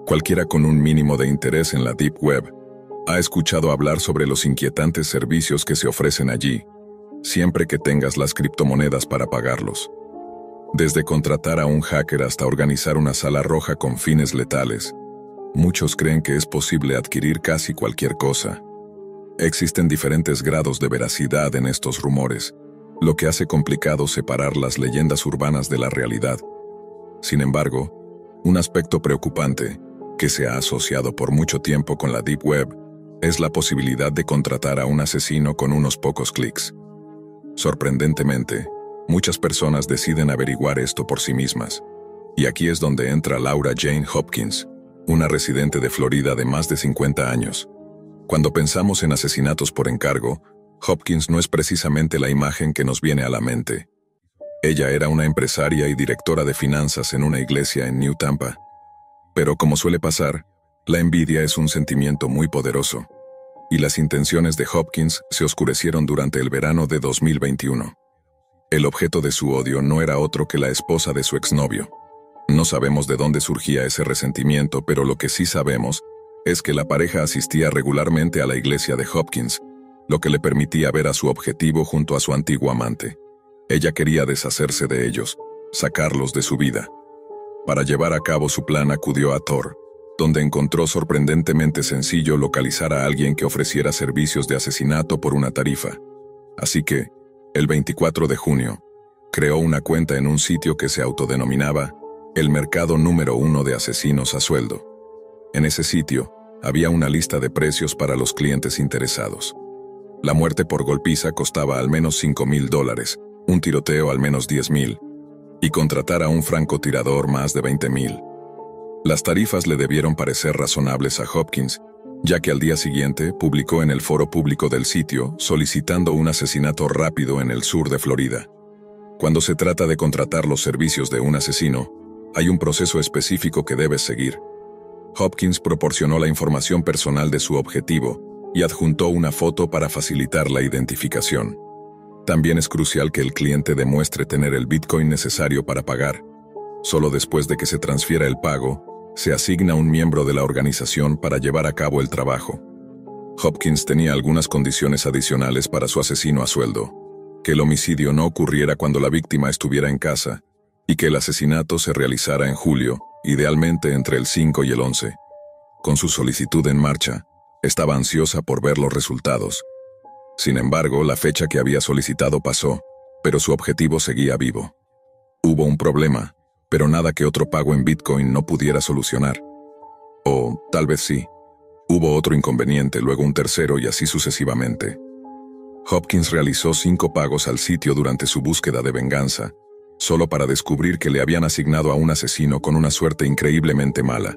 Cualquiera con un mínimo de interés en la Deep Web ha escuchado hablar sobre los inquietantes servicios que se ofrecen allí, siempre que tengas las criptomonedas para pagarlos. Desde contratar a un hacker hasta organizar una sala roja con fines letales, muchos creen que es posible adquirir casi cualquier cosa. Existen diferentes grados de veracidad en estos rumores, lo que hace complicado separar las leyendas urbanas de la realidad. Sin embargo, un aspecto preocupante, que se ha asociado por mucho tiempo con la Deep Web, es la posibilidad de contratar a un asesino con unos pocos clics. Sorprendentemente, muchas personas deciden averiguar esto por sí mismas. Y aquí es donde entra Laura Jane Hopkins, una residente de Florida de más de 50 años. Cuando pensamos en asesinatos por encargo, Hopkins no es precisamente la imagen que nos viene a la mente. Ella era una empresaria y directora de finanzas en una iglesia en New Tampa. Pero como suele pasar, la envidia es un sentimiento muy poderoso, y las intenciones de Hopkins se oscurecieron durante el verano de 2021. El objeto de su odio no era otro que la esposa de su exnovio. No sabemos de dónde surgía ese resentimiento, pero lo que sí sabemos es que la pareja asistía regularmente a la iglesia de Hopkins, lo que le permitía ver a su objetivo junto a su antiguo amante. Ella quería deshacerse de ellos, sacarlos de su vida. Para llevar a cabo su plan acudió a Tor, donde encontró sorprendentemente sencillo localizar a alguien que ofreciera servicios de asesinato por una tarifa. Así que, el 24 de junio, creó una cuenta en un sitio que se autodenominaba el mercado número 1 de asesinos a sueldo. En ese sitio, había una lista de precios para los clientes interesados. La muerte por golpiza costaba al menos $5,000, un tiroteo al menos $10,000, y contratar a un francotirador más de $20,000. Las tarifas le debieron parecer razonables a Hopkins, ya que al día siguiente publicó en el foro público del sitio solicitando un asesinato rápido en el sur de Florida. Cuando se trata de contratar los servicios de un asesino, hay un proceso específico que debes seguir. Hopkins proporcionó la información personal de su objetivo y adjuntó una foto para facilitar la identificación. También es crucial que el cliente demuestre tener el Bitcoin necesario para pagar. Solo después de que se transfiera el pago, se asigna un miembro de la organización para llevar a cabo el trabajo. Hopkins tenía algunas condiciones adicionales para su asesino a sueldo: que el homicidio no ocurriera cuando la víctima estuviera en casa, y que el asesinato se realizara en julio, idealmente entre el 5 y el 11. Con su solicitud en marcha, estaba ansiosa por ver los resultados. Sin embargo, la fecha que había solicitado pasó, pero su objetivo seguía vivo. Hubo un problema, pero nada que otro pago en Bitcoin no pudiera solucionar. O, tal vez sí. Hubo otro inconveniente, luego un tercero y así sucesivamente. Hopkins realizó 5 pagos al sitio durante su búsqueda de venganza, solo para descubrir que le habían asignado a un asesino con una suerte increíblemente mala.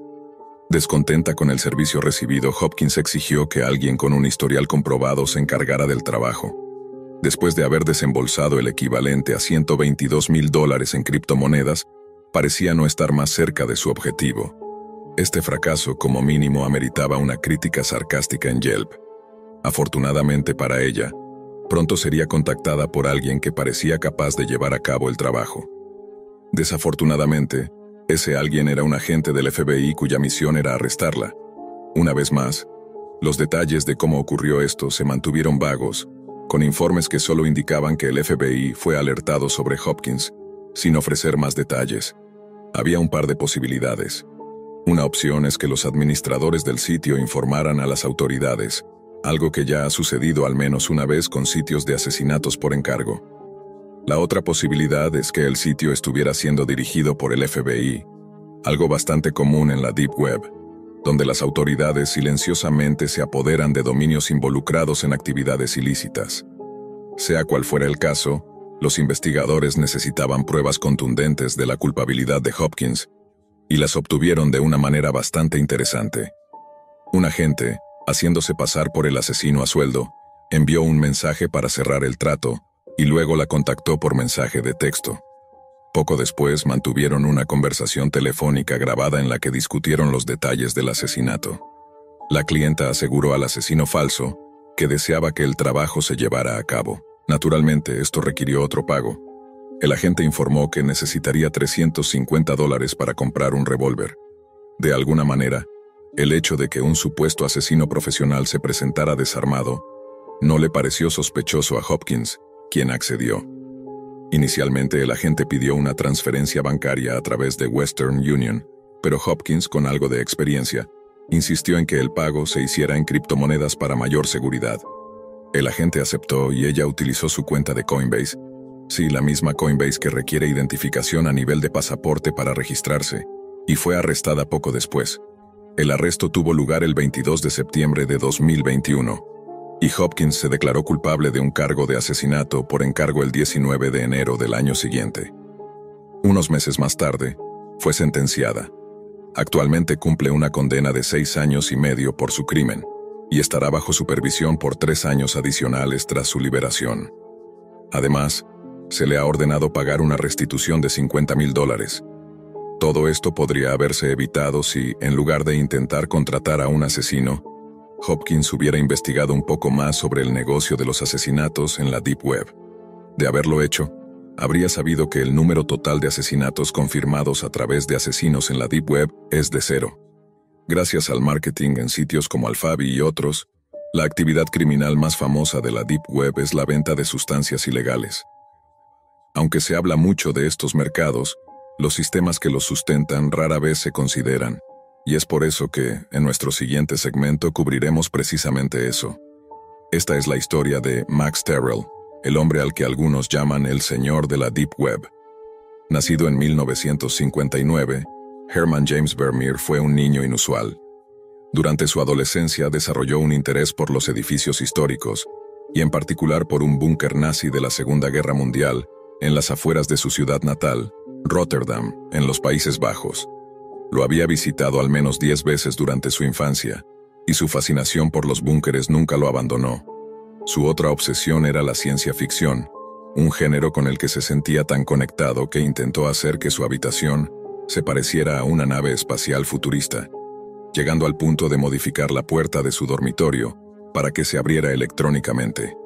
Descontenta con el servicio recibido, Hopkins exigió que alguien con un historial comprobado se encargara del trabajo. Después de haber desembolsado el equivalente a $122,000 en criptomonedas, parecía no estar más cerca de su objetivo. Este fracaso, como mínimo, ameritaba una crítica sarcástica en Yelp. Afortunadamente para ella, pronto sería contactada por alguien que parecía capaz de llevar a cabo el trabajo. Desafortunadamente, ese alguien era un agente del FBI cuya misión era arrestarla. Una vez más, los detalles de cómo ocurrió esto se mantuvieron vagos, con informes que solo indicaban que el FBI fue alertado sobre Hopkins, sin ofrecer más detalles. Había un par de posibilidades. Una opción es que los administradores del sitio informaran a las autoridades, algo que ya ha sucedido al menos una vez con sitios de asesinatos por encargo. La otra posibilidad es que el sitio estuviera siendo dirigido por el FBI, algo bastante común en la Deep Web, donde las autoridades silenciosamente se apoderan de dominios involucrados en actividades ilícitas. Sea cual fuera el caso, los investigadores necesitaban pruebas contundentes de la culpabilidad de Hopkins, y las obtuvieron de una manera bastante interesante. Un agente, haciéndose pasar por el asesino a sueldo, envió un mensaje para cerrar el trato, y luego la contactó por mensaje de texto. Poco después mantuvieron una conversación telefónica grabada en la que discutieron los detalles del asesinato. La clienta aseguró al asesino falso que deseaba que el trabajo se llevara a cabo. Naturalmente, esto requirió otro pago. El agente informó que necesitaría $350 para comprar un revólver. De alguna manera, el hecho de que un supuesto asesino profesional se presentara desarmado no le pareció sospechoso a Hopkins, quien accedió. Inicialmente el agente pidió una transferencia bancaria a través de Western Union, pero Hopkins, con algo de experiencia, insistió en que el pago se hiciera en criptomonedas para mayor seguridad. El agente aceptó y ella utilizó su cuenta de Coinbase. Sí, la misma Coinbase que requiere identificación a nivel de pasaporte para registrarse, y fue arrestada poco después. El arresto tuvo lugar el 22 de septiembre de 2021, y Hopkins se declaró culpable de un cargo de asesinato por encargo el 19 de enero del año siguiente. Unos meses más tarde, fue sentenciada. Actualmente cumple una condena de 6 años y medio por su crimen, y estará bajo supervisión por 3 años adicionales tras su liberación. Además, se le ha ordenado pagar una restitución de $50,000. Todo esto podría haberse evitado si, en lugar de intentar contratar a un asesino, Hopkins hubiera investigado un poco más sobre el negocio de los asesinatos en la Deep Web. De haberlo hecho, habría sabido que el número total de asesinatos confirmados a través de asesinos en la Deep Web es de 0. Gracias al marketing en sitios como Alphabi y otros, la actividad criminal más famosa de la Deep Web es la venta de sustancias ilegales. Aunque se habla mucho de estos mercados, los sistemas que los sustentan rara vez se consideran, y es por eso que, en nuestro siguiente segmento, cubriremos precisamente eso. Esta es la historia de Max Terrell, el hombre al que algunos llaman el señor de la Deep Web. Nacido en 1959, Herman James Vermeer fue un niño inusual. Durante su adolescencia desarrolló un interés por los edificios históricos, y en particular por un búnker nazi de la Segunda Guerra Mundial, en las afueras de su ciudad natal, Rotterdam, en los Países Bajos. Lo había visitado al menos 10 veces durante su infancia, y su fascinación por los búnkeres nunca lo abandonó. Su otra obsesión era la ciencia ficción, un género con el que se sentía tan conectado que intentó hacer que su habitación se pareciera a una nave espacial futurista, llegando al punto de modificar la puerta de su dormitorio para que se abriera electrónicamente.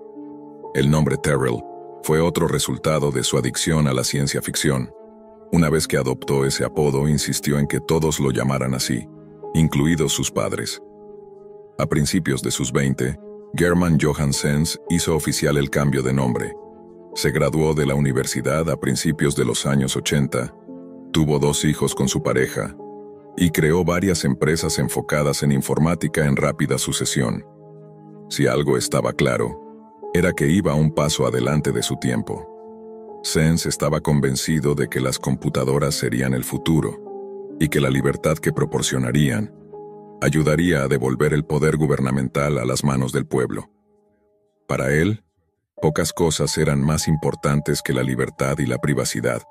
El nombre Terrell fue otro resultado de su adicción a la ciencia ficción. Una vez que adoptó ese apodo, insistió en que todos lo llamaran así, incluidos sus padres. A principios de sus 20, German Johann Sens hizo oficial el cambio de nombre. Se graduó de la universidad a principios de los años 80, tuvo 2 hijos con su pareja, y creó varias empresas enfocadas en informática en rápida sucesión. Si algo estaba claro, era que iba un paso adelante de su tiempo. Sens estaba convencido de que las computadoras serían el futuro, y que la libertad que proporcionarían ayudaría a devolver el poder gubernamental a las manos del pueblo. Para él, pocas cosas eran más importantes que la libertad y la privacidad.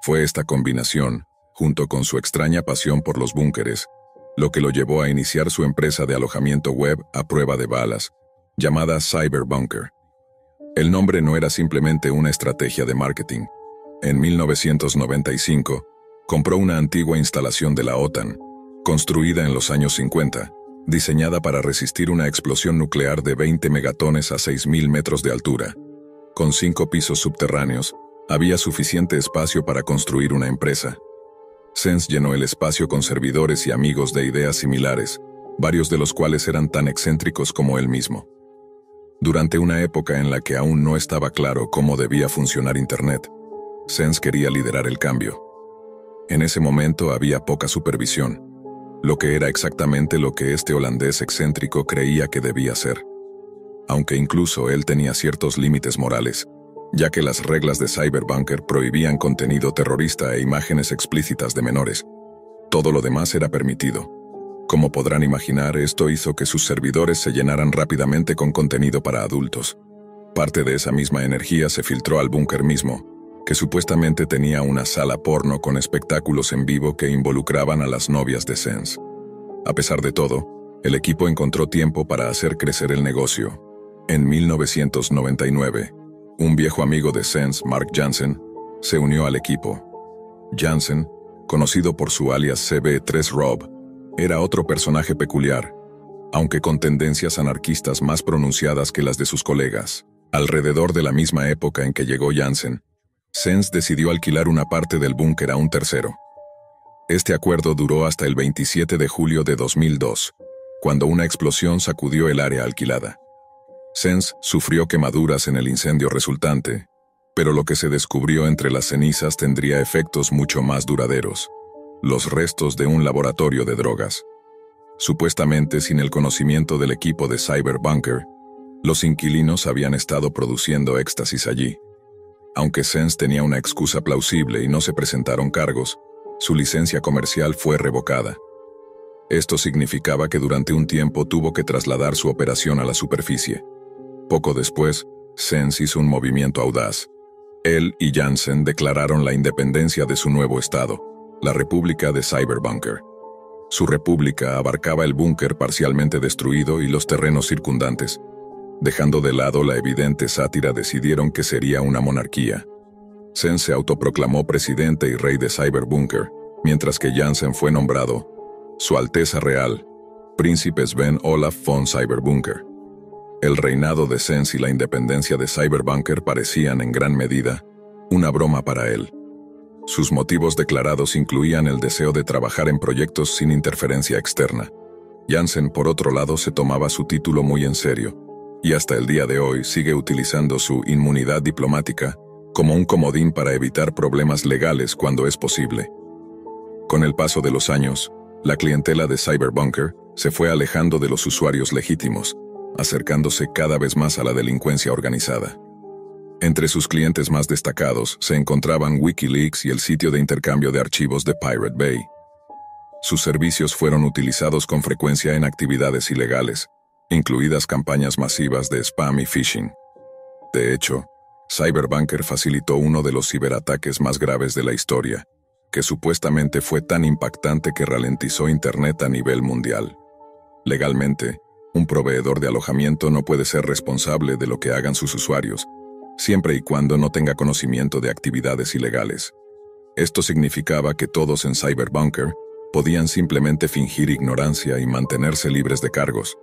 Fue esta combinación, junto con su extraña pasión por los búnkeres, lo que lo llevó a iniciar su empresa de alojamiento web a prueba de balas, llamada Cyberbunker. El nombre no era simplemente una estrategia de marketing. En 1995, compró una antigua instalación de la OTAN, construida en los años 50, diseñada para resistir una explosión nuclear de 20 megatones a 6.000 metros de altura. Con 5 pisos subterráneos, había suficiente espacio para construir una empresa. Sens llenó el espacio con servidores y amigos de ideas similares, varios de los cuales eran tan excéntricos como él mismo. Durante una época en la que aún no estaba claro cómo debía funcionar Internet, Sens quería liderar el cambio. En ese momento había poca supervisión, lo que era exactamente lo que este holandés excéntrico creía que debía ser. Aunque incluso él tenía ciertos límites morales, ya que las reglas de Cyberbunker prohibían contenido terrorista e imágenes explícitas de menores. Todo lo demás era permitido. Como podrán imaginar, esto hizo que sus servidores se llenaran rápidamente con contenido para adultos. Parte de esa misma energía se filtró al búnker mismo, que supuestamente tenía una sala porno con espectáculos en vivo que involucraban a las novias de Sens. A pesar de todo, el equipo encontró tiempo para hacer crecer el negocio. En 1999, un viejo amigo de Sens, Mark Jansen, se unió al equipo. Jansen, conocido por su alias CB3Rob, era otro personaje peculiar, aunque con tendencias anarquistas más pronunciadas que las de sus colegas. Alrededor de la misma época en que llegó Jansen, Sens decidió alquilar una parte del búnker a un tercero. Este acuerdo duró hasta el 27 de julio de 2002, cuando una explosión sacudió el área alquilada. Sense sufrió quemaduras en el incendio resultante, pero lo que se descubrió entre las cenizas tendría efectos mucho más duraderos: los restos de un laboratorio de drogas. Supuestamente sin el conocimiento del equipo de Cyberbunker, los inquilinos habían estado produciendo éxtasis allí. Aunque Sense tenía una excusa plausible y no se presentaron cargos, su licencia comercial fue revocada. Esto significaba que durante un tiempo tuvo que trasladar su operación a la superficie. Poco después, Sense hizo un movimiento audaz. Él y Jansen declararon la independencia de su nuevo estado, la República de Cyberbunker. Su república abarcaba el búnker parcialmente destruido y los terrenos circundantes. Dejando de lado la evidente sátira, decidieron que sería una monarquía. Sense se autoproclamó presidente y rey de Cyberbunker, mientras que Jansen fue nombrado Su Alteza Real, Príncipe Sven Olaf von Cyberbunker. El reinado de Sense y la independencia de Cyberbunker parecían, en gran medida, una broma para él. Sus motivos declarados incluían el deseo de trabajar en proyectos sin interferencia externa. Jansen, por otro lado, se tomaba su título muy en serio, y hasta el día de hoy sigue utilizando su inmunidad diplomática como un comodín para evitar problemas legales cuando es posible. Con el paso de los años, la clientela de Cyberbunker se fue alejando de los usuarios legítimos, acercándose cada vez más a la delincuencia organizada. Entre sus clientes más destacados se encontraban Wikileaks y el sitio de intercambio de archivos de Pirate Bay. Sus servicios fueron utilizados con frecuencia en actividades ilegales, incluidas campañas masivas de spam y phishing. De hecho, Cyberbunker facilitó uno de los ciberataques más graves de la historia, que supuestamente fue tan impactante que ralentizó Internet a nivel mundial. Legalmente, un proveedor de alojamiento no puede ser responsable de lo que hagan sus usuarios, siempre y cuando no tenga conocimiento de actividades ilegales. Esto significaba que todos en Cyberbunker podían simplemente fingir ignorancia y mantenerse libres de cargos.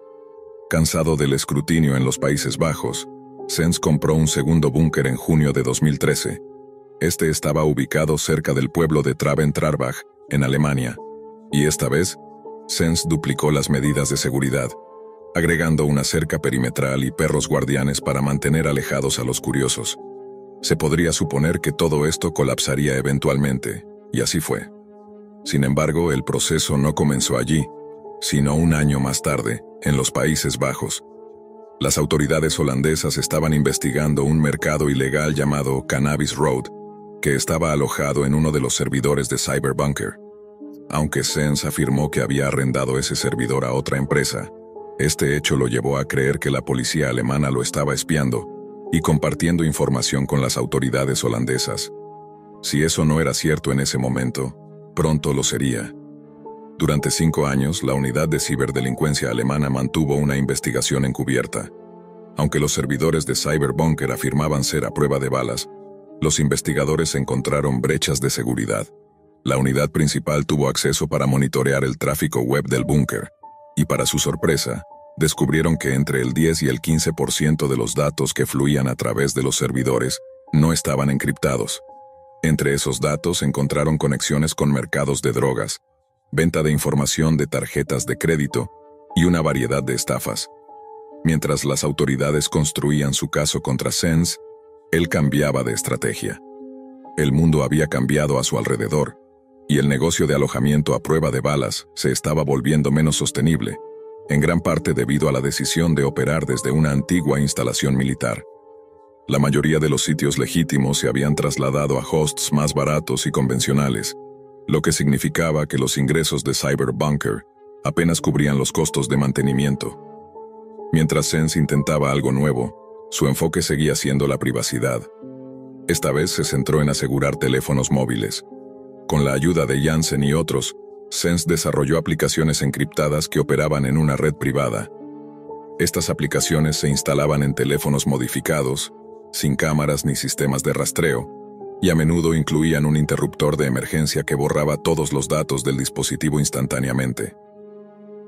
Cansado del escrutinio en los Países Bajos, Sense compró un segundo búnker en junio de 2013. Este estaba ubicado cerca del pueblo de Traben-Trarbach, en Alemania, y esta vez, Sense duplicó las medidas de seguridad, agregando una cerca perimetral y perros guardianes para mantener alejados a los curiosos. Se podría suponer que todo esto colapsaría eventualmente, y así fue. Sin embargo, el proceso no comenzó allí, sino un año más tarde, en los Países Bajos. Las autoridades holandesas estaban investigando un mercado ilegal llamado Cannabis Road, que estaba alojado en uno de los servidores de Cyberbunker. Aunque Sense afirmó que había arrendado ese servidor a otra empresa, este hecho lo llevó a creer que la policía alemana lo estaba espiando y compartiendo información con las autoridades holandesas. Si eso no era cierto en ese momento, pronto lo sería. Durante 5 años, la unidad de ciberdelincuencia alemana mantuvo una investigación encubierta. Aunque los servidores de Cyberbunker afirmaban ser a prueba de balas, los investigadores encontraron brechas de seguridad. La unidad principal tuvo acceso para monitorear el tráfico web del búnker, y para su sorpresa, descubrieron que entre el 10 y el 15% de los datos que fluían a través de los servidores no estaban encriptados. Entre esos datos encontraron conexiones con mercados de drogas, venta de información de tarjetas de crédito y una variedad de estafas. Mientras las autoridades construían su caso contra Sense, él cambiaba de estrategia. El mundo había cambiado a su alrededor, y el negocio de alojamiento a prueba de balas se estaba volviendo menos sostenible, en gran parte debido a la decisión de operar desde una antigua instalación militar. La mayoría de los sitios legítimos se habían trasladado a hosts más baratos y convencionales, lo que significaba que los ingresos de Cyberbunker apenas cubrían los costos de mantenimiento. Mientras Sense intentaba algo nuevo, su enfoque seguía siendo la privacidad. Esta vez se centró en asegurar teléfonos móviles. Con la ayuda de Jansen y otros, Sense desarrolló aplicaciones encriptadas que operaban en una red privada. Estas aplicaciones se instalaban en teléfonos modificados, sin cámaras ni sistemas de rastreo, y a menudo incluían un interruptor de emergencia que borraba todos los datos del dispositivo instantáneamente.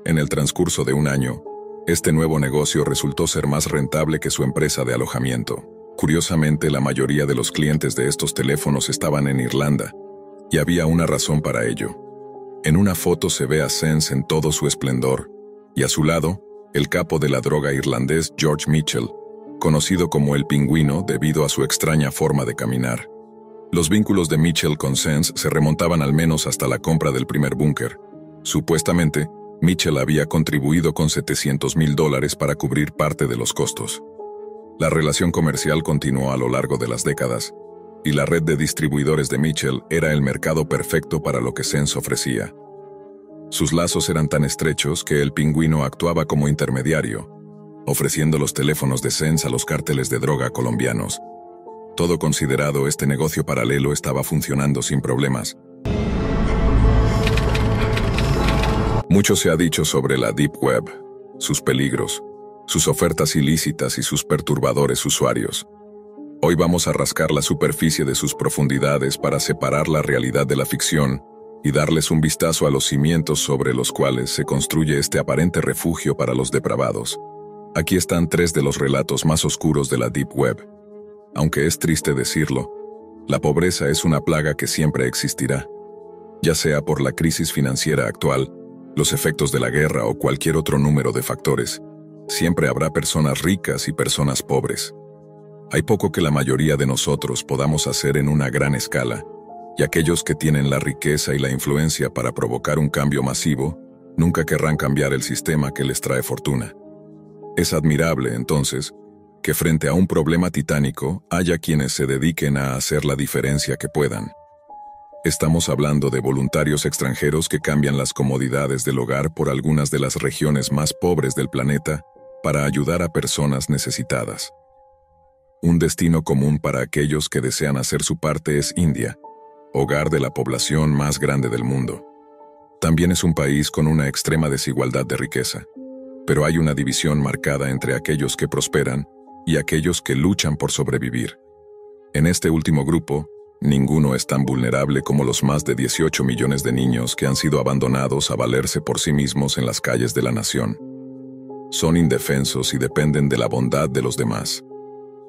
En el transcurso de un año, este nuevo negocio resultó ser más rentable que su empresa de alojamiento. Curiosamente, la mayoría de los clientes de estos teléfonos estaban en Irlanda, y había una razón para ello. En una foto se ve a Sense en todo su esplendor, y a su lado, el capo de la droga irlandés George Mitchell, conocido como el Pingüino debido a su extraña forma de caminar. Los vínculos de Mitchell con Sense se remontaban al menos hasta la compra del primer búnker. Supuestamente, Mitchell había contribuido con $700,000 para cubrir parte de los costos. La relación comercial continuó a lo largo de las décadas, y la red de distribuidores de Mitchell era el mercado perfecto para lo que Sense ofrecía. Sus lazos eran tan estrechos que el Pingüino actuaba como intermediario, ofreciendo los teléfonos de Sense a los cárteles de droga colombianos. Todo considerado, este negocio paralelo estaba funcionando sin problemas. Mucho se ha dicho sobre la Deep Web, sus peligros, sus ofertas ilícitas y sus perturbadores usuarios. Hoy vamos a rascar la superficie de sus profundidades para separar la realidad de la ficción y darles un vistazo a los cimientos sobre los cuales se construye este aparente refugio para los depravados. Aquí están 3 de los relatos más oscuros de la Deep Web. Aunque es triste decirlo, la pobreza es una plaga que siempre existirá. Ya sea por la crisis financiera actual, los efectos de la guerra o cualquier otro número de factores, siempre habrá personas ricas y personas pobres. Hay poco que la mayoría de nosotros podamos hacer en una gran escala, y aquellos que tienen la riqueza y la influencia para provocar un cambio masivo, nunca querrán cambiar el sistema que les trae fortuna. Es admirable, entonces, que frente a un problema titánico haya quienes se dediquen a hacer la diferencia que puedan. Estamos hablando de voluntarios extranjeros que cambian las comodidades del hogar por algunas de las regiones más pobres del planeta para ayudar a personas necesitadas. Un destino común para aquellos que desean hacer su parte es India, hogar de la población más grande del mundo. También es un país con una extrema desigualdad de riqueza, pero hay una división marcada entre aquellos que prosperan y aquellos que luchan por sobrevivir. En este último grupo, ninguno es tan vulnerable como los más de 18 millones de niños que han sido abandonados a valerse por sí mismos en las calles de la nación. Son indefensos y dependen de la bondad de los demás.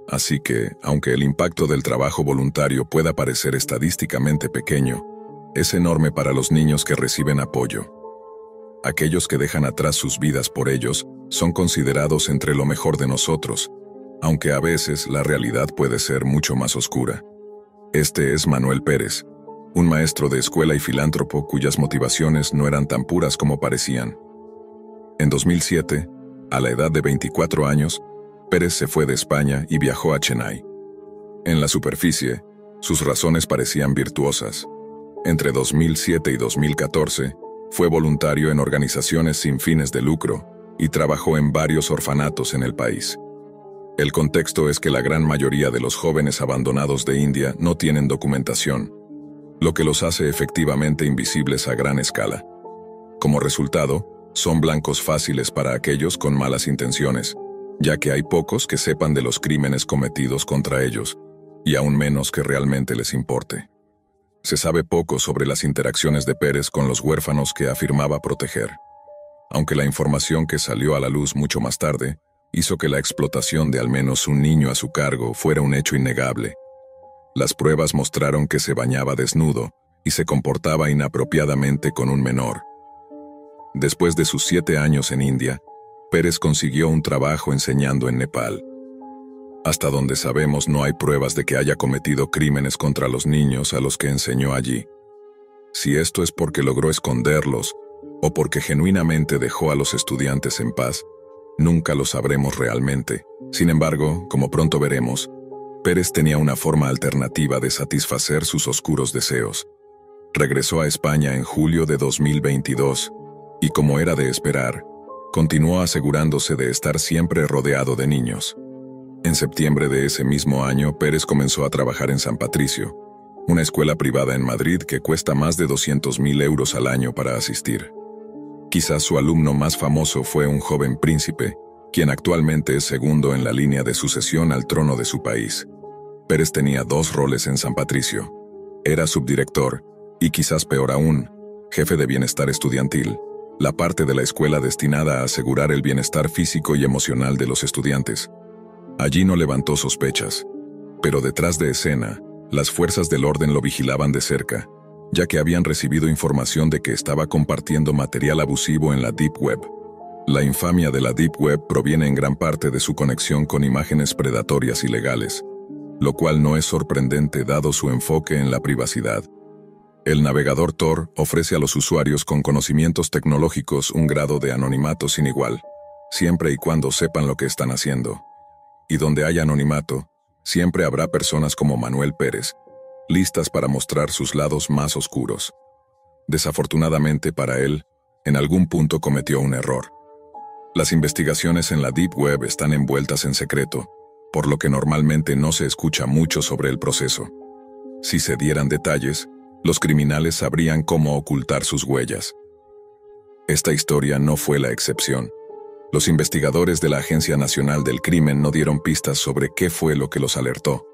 Así que, aunque el impacto del trabajo voluntario pueda parecer estadísticamente pequeño, es enorme para los niños que reciben apoyo. Aquellos que dejan atrás sus vidas por ellos son considerados entre lo mejor de nosotros, aunque a veces la realidad puede ser mucho más oscura. Este es Manuel Pérez, un maestro de escuela y filántropo cuyas motivaciones no eran tan puras como parecían. En 2007, a la edad de 24 años, Pérez se fue de España y viajó a Chennai. En la superficie, sus razones parecían virtuosas. Entre 2007 y 2014, fue voluntario en organizaciones sin fines de lucro y trabajó en varios orfanatos en el país. El contexto es que la gran mayoría de los jóvenes abandonados de India no tienen documentación, lo que los hace efectivamente invisibles a gran escala. Como resultado, son blancos fáciles para aquellos con malas intenciones, ya que hay pocos que sepan de los crímenes cometidos contra ellos, y aún menos que realmente les importe. Se sabe poco sobre las interacciones de Pérez con los huérfanos que afirmaba proteger, aunque la información que salió a la luz mucho más tarde hizo que la explotación de al menos un niño a su cargo fuera un hecho innegable. Las pruebas mostraron que se bañaba desnudo y se comportaba inapropiadamente con un menor. Después de sus 7 años en India, Pérez consiguió un trabajo enseñando en Nepal. Hasta donde sabemos, no hay pruebas de que haya cometido crímenes contra los niños a los que enseñó allí. Si esto es porque logró esconderlos o porque genuinamente dejó a los estudiantes en paz, nunca lo sabremos realmente. Sin embargo, como pronto veremos, Pérez tenía una forma alternativa de satisfacer sus oscuros deseos. Regresó a España en julio de 2022 y, como era de esperar, continuó asegurándose de estar siempre rodeado de niños. En septiembre de ese mismo año, Pérez comenzó a trabajar en San Patricio, una escuela privada en Madrid que cuesta más de 200,000 euros al año para asistir. Quizás su alumno más famoso fue un joven príncipe, quien actualmente es segundo en la línea de sucesión al trono de su país. Pérez tenía 2 roles en San Patricio. Era subdirector, y quizás peor aún, jefe de bienestar estudiantil, la parte de la escuela destinada a asegurar el bienestar físico y emocional de los estudiantes. Allí no levantó sospechas, pero detrás de escena, las fuerzas del orden lo vigilaban de cerca, ya que habían recibido información de que estaba compartiendo material abusivo en la Deep Web. La infamia de la Deep Web proviene en gran parte de su conexión con imágenes predatorias ilegales, lo cual no es sorprendente dado su enfoque en la privacidad. El navegador Tor ofrece a los usuarios con conocimientos tecnológicos un grado de anonimato sin igual, siempre y cuando sepan lo que están haciendo. Y donde haya anonimato, siempre habrá personas como Manuel Pérez, listas para mostrar sus lados más oscuros. Desafortunadamente para él, en algún punto cometió un error. Las investigaciones en la Deep Web están envueltas en secreto, por lo que normalmente no se escucha mucho sobre el proceso. Si se dieran detalles, los criminales sabrían cómo ocultar sus huellas. Esta historia no fue la excepción. Los investigadores de la Agencia Nacional del Crimen no dieron pistas sobre qué fue lo que los alertó.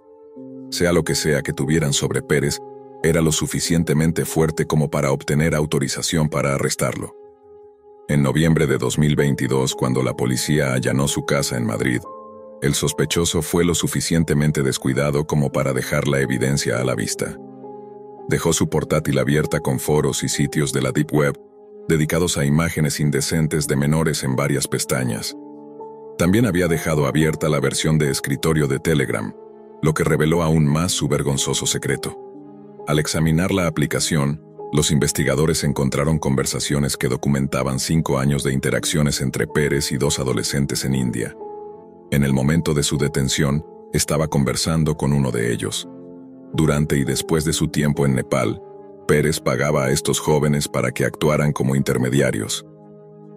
Sea lo que sea que tuvieran sobre Pérez, era lo suficientemente fuerte como para obtener autorización para arrestarlo. En noviembre de 2022, cuando la policía allanó su casa en Madrid, el sospechoso fue lo suficientemente descuidado como para dejar la evidencia a la vista. Dejó su portátil abierta con foros y sitios de la Deep Web, dedicados a imágenes indecentes de menores en varias pestañas. También había dejado abierta la versión de escritorio de Telegram, lo que reveló aún más su vergonzoso secreto. Al examinar la aplicación, los investigadores encontraron conversaciones que documentaban 5 años de interacciones entre Pérez y 2 adolescentes en India. En el momento de su detención, estaba conversando con uno de ellos. Durante y después de su tiempo en Nepal, Pérez pagaba a estos jóvenes para que actuaran como intermediarios.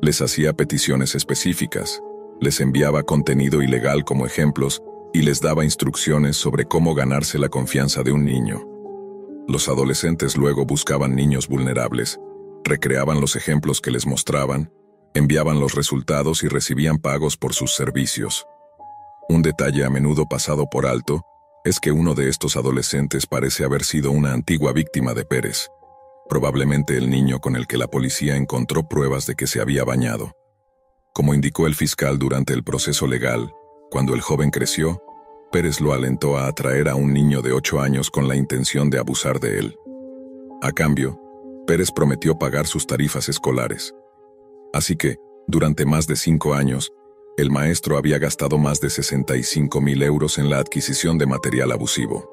Les hacía peticiones específicas, les enviaba contenido ilegal como ejemplos y les daba instrucciones sobre cómo ganarse la confianza de un niño. Los adolescentes luego buscaban niños vulnerables, recreaban los ejemplos que les mostraban, enviaban los resultados y recibían pagos por sus servicios. Un detalle a menudo pasado por alto es que uno de estos adolescentes parece haber sido una antigua víctima de Pérez, probablemente el niño con el que la policía encontró pruebas de que se había bañado. Como indicó el fiscal durante el proceso legal, cuando el joven creció, Pérez lo alentó a atraer a un niño de 8 años con la intención de abusar de él. A cambio, Pérez prometió pagar sus tarifas escolares. Así que, durante más de 5 años, el maestro había gastado más de 65.000 euros en la adquisición de material abusivo.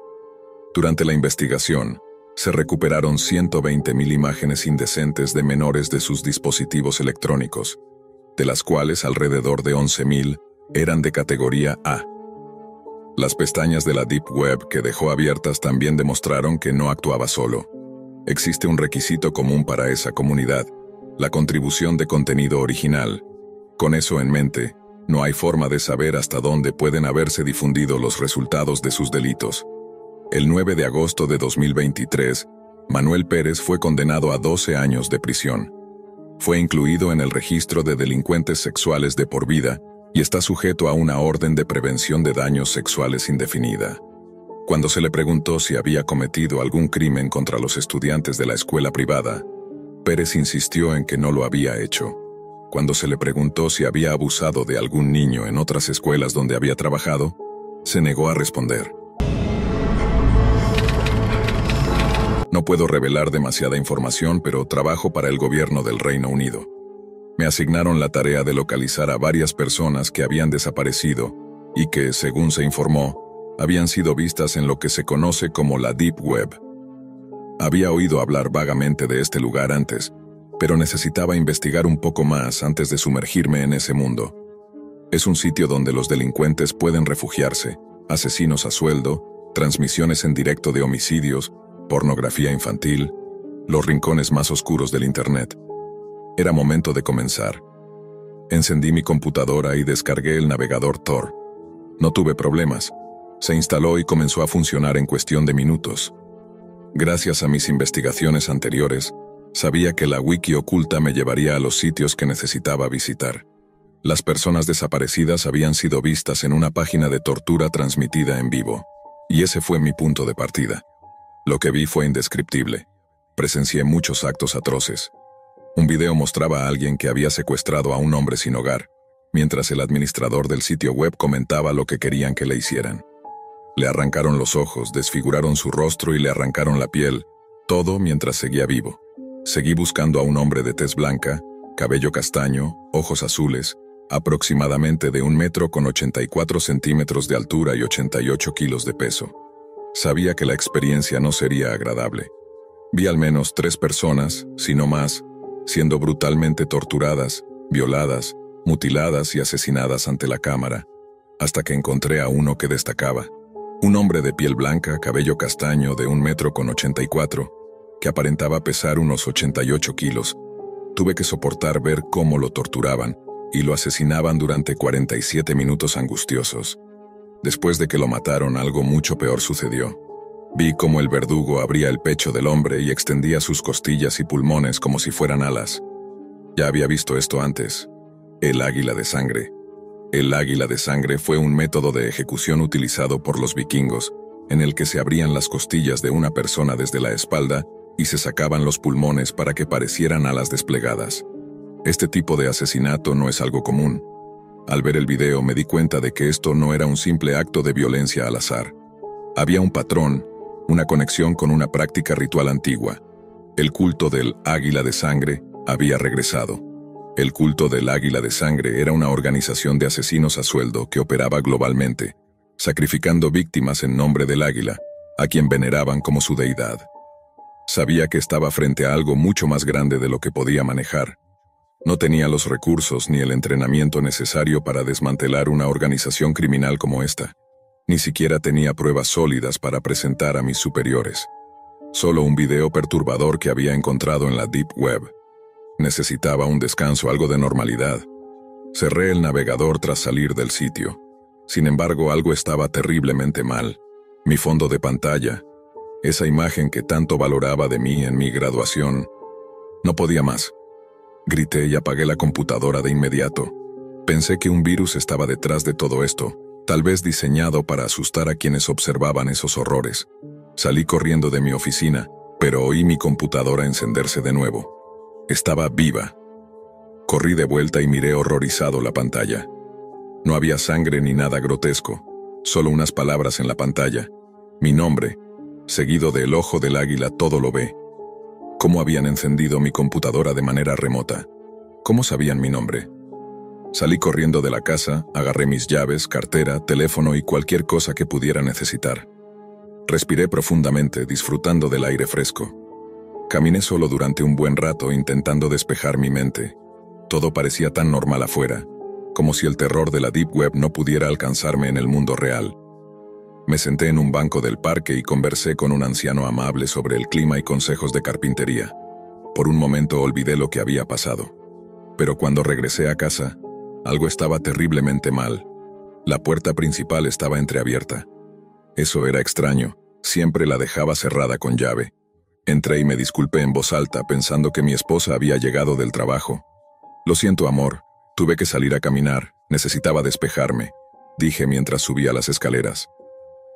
Durante la investigación, se recuperaron 120.000 imágenes indecentes de menores de sus dispositivos electrónicos, de las cuales alrededor de 11.000 eran de categoría A. Las pestañas de la Deep Web que dejó abiertas también demostraron que no actuaba solo. Existe un requisito común para esa comunidad, la contribución de contenido original. Con eso en mente, no hay forma de saber hasta dónde pueden haberse difundido los resultados de sus delitos. El 9 de agosto de 2023, Manuel Pérez fue condenado a 12 años de prisión. Fue incluido en el registro de delincuentes sexuales de por vida y está sujeto a una orden de prevención de daños sexuales indefinida. Cuando se le preguntó si había cometido algún crimen contra los estudiantes de la escuela privada, Pérez insistió en que no lo había hecho. Cuando se le preguntó si había abusado de algún niño en otras escuelas donde había trabajado, se negó a responder. No puedo revelar demasiada información, pero trabajo para el gobierno del Reino Unido. Me asignaron la tarea de localizar a varias personas que habían desaparecido y que, según se informó, habían sido vistas en lo que se conoce como la Deep Web. Había oído hablar vagamente de este lugar antes, pero necesitaba investigar un poco más antes de sumergirme en ese mundo. Es un sitio donde los delincuentes pueden refugiarse, asesinos a sueldo, transmisiones en directo de homicidios, pornografía infantil, los rincones más oscuros del Internet. Era momento de comenzar. Encendí mi computadora y descargué el navegador Tor. No tuve problemas. Se instaló y comenzó a funcionar en cuestión de minutos. Gracias a mis investigaciones anteriores, sabía que la wiki oculta me llevaría a los sitios que necesitaba visitar. Las personas desaparecidas habían sido vistas en una página de tortura transmitida en vivo, y ese fue mi punto de partida. Lo que vi fue indescriptible. Presencié muchos actos atroces. Un video mostraba a alguien que había secuestrado a un hombre sin hogar, mientras el administrador del sitio web comentaba lo que querían que le hicieran. Le arrancaron los ojos, desfiguraron su rostro y le arrancaron la piel, Todo mientras seguía vivo. Seguí buscando a un hombre de tez blanca, cabello castaño, ojos azules, aproximadamente de 1,84 m de altura y 88 kilos de peso. Sabía que la experiencia no sería agradable. Vi al menos 3 personas, si no más, siendo brutalmente torturadas, violadas, mutiladas y asesinadas ante la cámara, hasta que encontré a uno que destacaba. Un hombre de piel blanca, cabello castaño de 1,84 m, que aparentaba pesar unos 88 kilos. Tuve que soportar ver cómo lo torturaban y lo asesinaban durante 47 minutos angustiosos. Después de que lo mataron, algo mucho peor sucedió. Vi cómo el verdugo abría el pecho del hombre y extendía sus costillas y pulmones como si fueran alas. Ya había visto esto antes. El águila de sangre. El águila de sangre fue un método de ejecución utilizado por los vikingos, en el que se abrían las costillas de una persona desde la espalda y se sacaban los pulmones para que parecieran alas desplegadas. Este tipo de asesinato no es algo común. Al ver el video me di cuenta de que esto no era un simple acto de violencia al azar. Había un patrón, una conexión con una práctica ritual antigua. El culto del águila de sangre había regresado. El culto del águila de sangre era una organización de asesinos a sueldo que operaba globalmente, sacrificando víctimas en nombre del águila, a quien veneraban como su deidad. Sabía que estaba frente a algo mucho más grande de lo que podía manejar. No tenía los recursos ni el entrenamiento necesario para desmantelar una organización criminal como esta. Ni siquiera tenía pruebas sólidas para presentar a mis superiores. Solo un video perturbador que había encontrado en la Deep Web. Necesitaba un descanso, algo de normalidad. Cerré el navegador tras salir del sitio. Sin embargo, algo estaba terriblemente mal. Mi fondo de pantalla, esa imagen que tanto valoraba de mí en mi graduación, no podía más. Grité y apagué la computadora de inmediato. Pensé que un virus estaba detrás de todo esto, tal vez diseñado para asustar a quienes observaban esos horrores. Salí corriendo de mi oficina, pero oí mi computadora encenderse de nuevo. Estaba viva. Corrí de vuelta y miré horrorizado la pantalla. No había sangre ni nada grotesco, solo unas palabras en la pantalla. Mi nombre, seguido del ojo del águila, todo lo ve. ¿Cómo habían encendido mi computadora de manera remota? ¿Cómo sabían mi nombre? Salí corriendo de la casa, agarré mis llaves, cartera, teléfono y cualquier cosa que pudiera necesitar. Respiré profundamente, disfrutando del aire fresco. Caminé solo durante un buen rato intentando despejar mi mente. Todo parecía tan normal afuera, como si el terror de la Deep Web no pudiera alcanzarme en el mundo real. Me senté en un banco del parque y conversé con un anciano amable sobre el clima y consejos de carpintería. Por un momento olvidé lo que había pasado. Pero cuando regresé a casa, algo estaba terriblemente mal. La puerta principal estaba entreabierta. Eso era extraño, siempre la dejaba cerrada con llave. Entré y me disculpé en voz alta pensando que mi esposa había llegado del trabajo. «Lo siento, amor, tuve que salir a caminar, necesitaba despejarme», dije mientras subía las escaleras.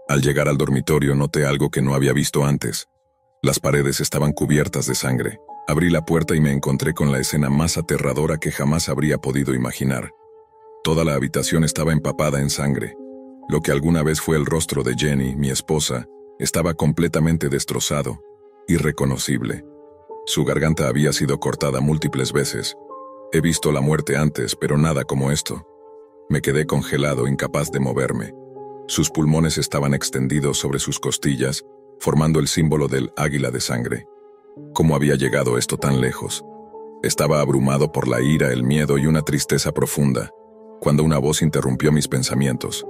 Al llegar al dormitorio noté algo que no había visto antes. Las paredes estaban cubiertas de sangre. Abrí la puerta y me encontré con la escena más aterradora que jamás habría podido imaginar. Toda la habitación estaba empapada en sangre. Lo que alguna vez fue el rostro de Jenny, mi esposa, estaba completamente destrozado, irreconocible. Su garganta había sido cortada múltiples veces. He visto la muerte antes, pero nada como esto. Me quedé congelado, incapaz de moverme. Sus pulmones estaban extendidos sobre sus costillas, formando el símbolo del águila de sangre. ¿Cómo había llegado esto tan lejos? Estaba abrumado por la ira, el miedo y una tristeza profunda, cuando una voz interrumpió mis pensamientos.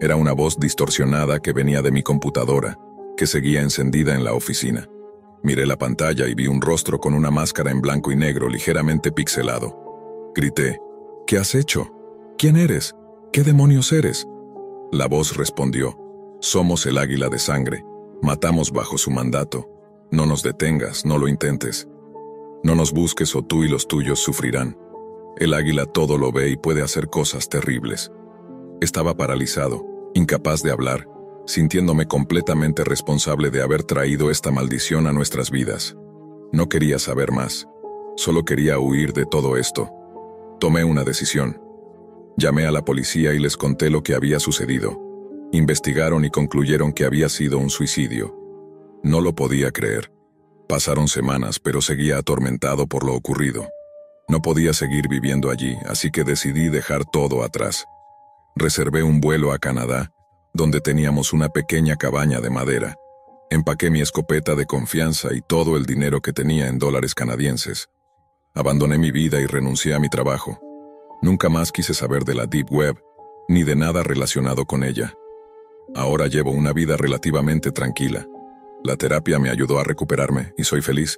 Era una voz distorsionada que venía de mi computadora, que seguía encendida en la oficina. Miré la pantalla y vi un rostro con una máscara en blanco y negro ligeramente pixelado. Grité, «¿Qué has hecho? ¿Quién eres? ¿Qué demonios eres?» La voz respondió, «Somos el águila de sangre. Matamos bajo su mandato. No nos detengas, no lo intentes. No nos busques o tú y los tuyos sufrirán. El águila todo lo ve y puede hacer cosas terribles». Estaba paralizado, incapaz de hablar, sintiéndome completamente responsable de haber traído esta maldición a nuestras vidas. No quería saber más. Solo quería huir de todo esto. Tomé una decisión. Llamé a la policía y les conté lo que había sucedido. Investigaron y concluyeron que había sido un suicidio. No lo podía creer. Pasaron semanas, pero seguía atormentado por lo ocurrido. No podía seguir viviendo allí, así que decidí dejar todo atrás. Reservé un vuelo a Canadá, donde teníamos una pequeña cabaña de madera. Empaqué mi escopeta de confianza y todo el dinero que tenía en dólares canadienses. Abandoné mi vida y renuncié a mi trabajo. Nunca más quise saber de la Deep Web, ni de nada relacionado con ella. Ahora llevo una vida relativamente tranquila. La terapia me ayudó a recuperarme y soy feliz,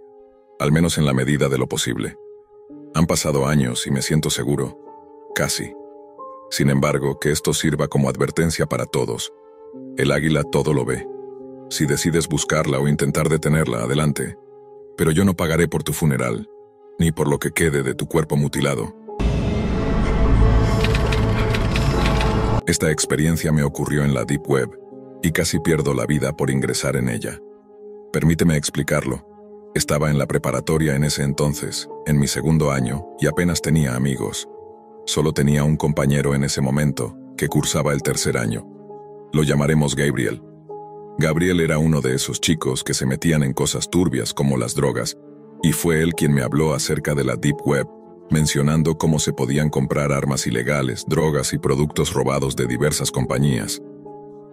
al menos en la medida de lo posible. Han pasado años y me siento seguro. Casi. Sin embargo, que esto sirva como advertencia para todos. El águila todo lo ve. Si decides buscarla o intentar detenerla, adelante. Pero yo no pagaré por tu funeral, ni por lo que quede de tu cuerpo mutilado. Esta experiencia me ocurrió en la Deep Web, y casi pierdo la vida por ingresar en ella. Permíteme explicarlo. Estaba en la preparatoria en ese entonces, en mi segundo año, y apenas tenía amigos. Solo tenía un compañero en ese momento, que cursaba el tercer año. Lo llamaremos Gabriel. Gabriel era uno de esos chicos que se metían en cosas turbias como las drogas, y fue él quien me habló acerca de la Deep Web, mencionando cómo se podían comprar armas ilegales, drogas y productos robados de diversas compañías.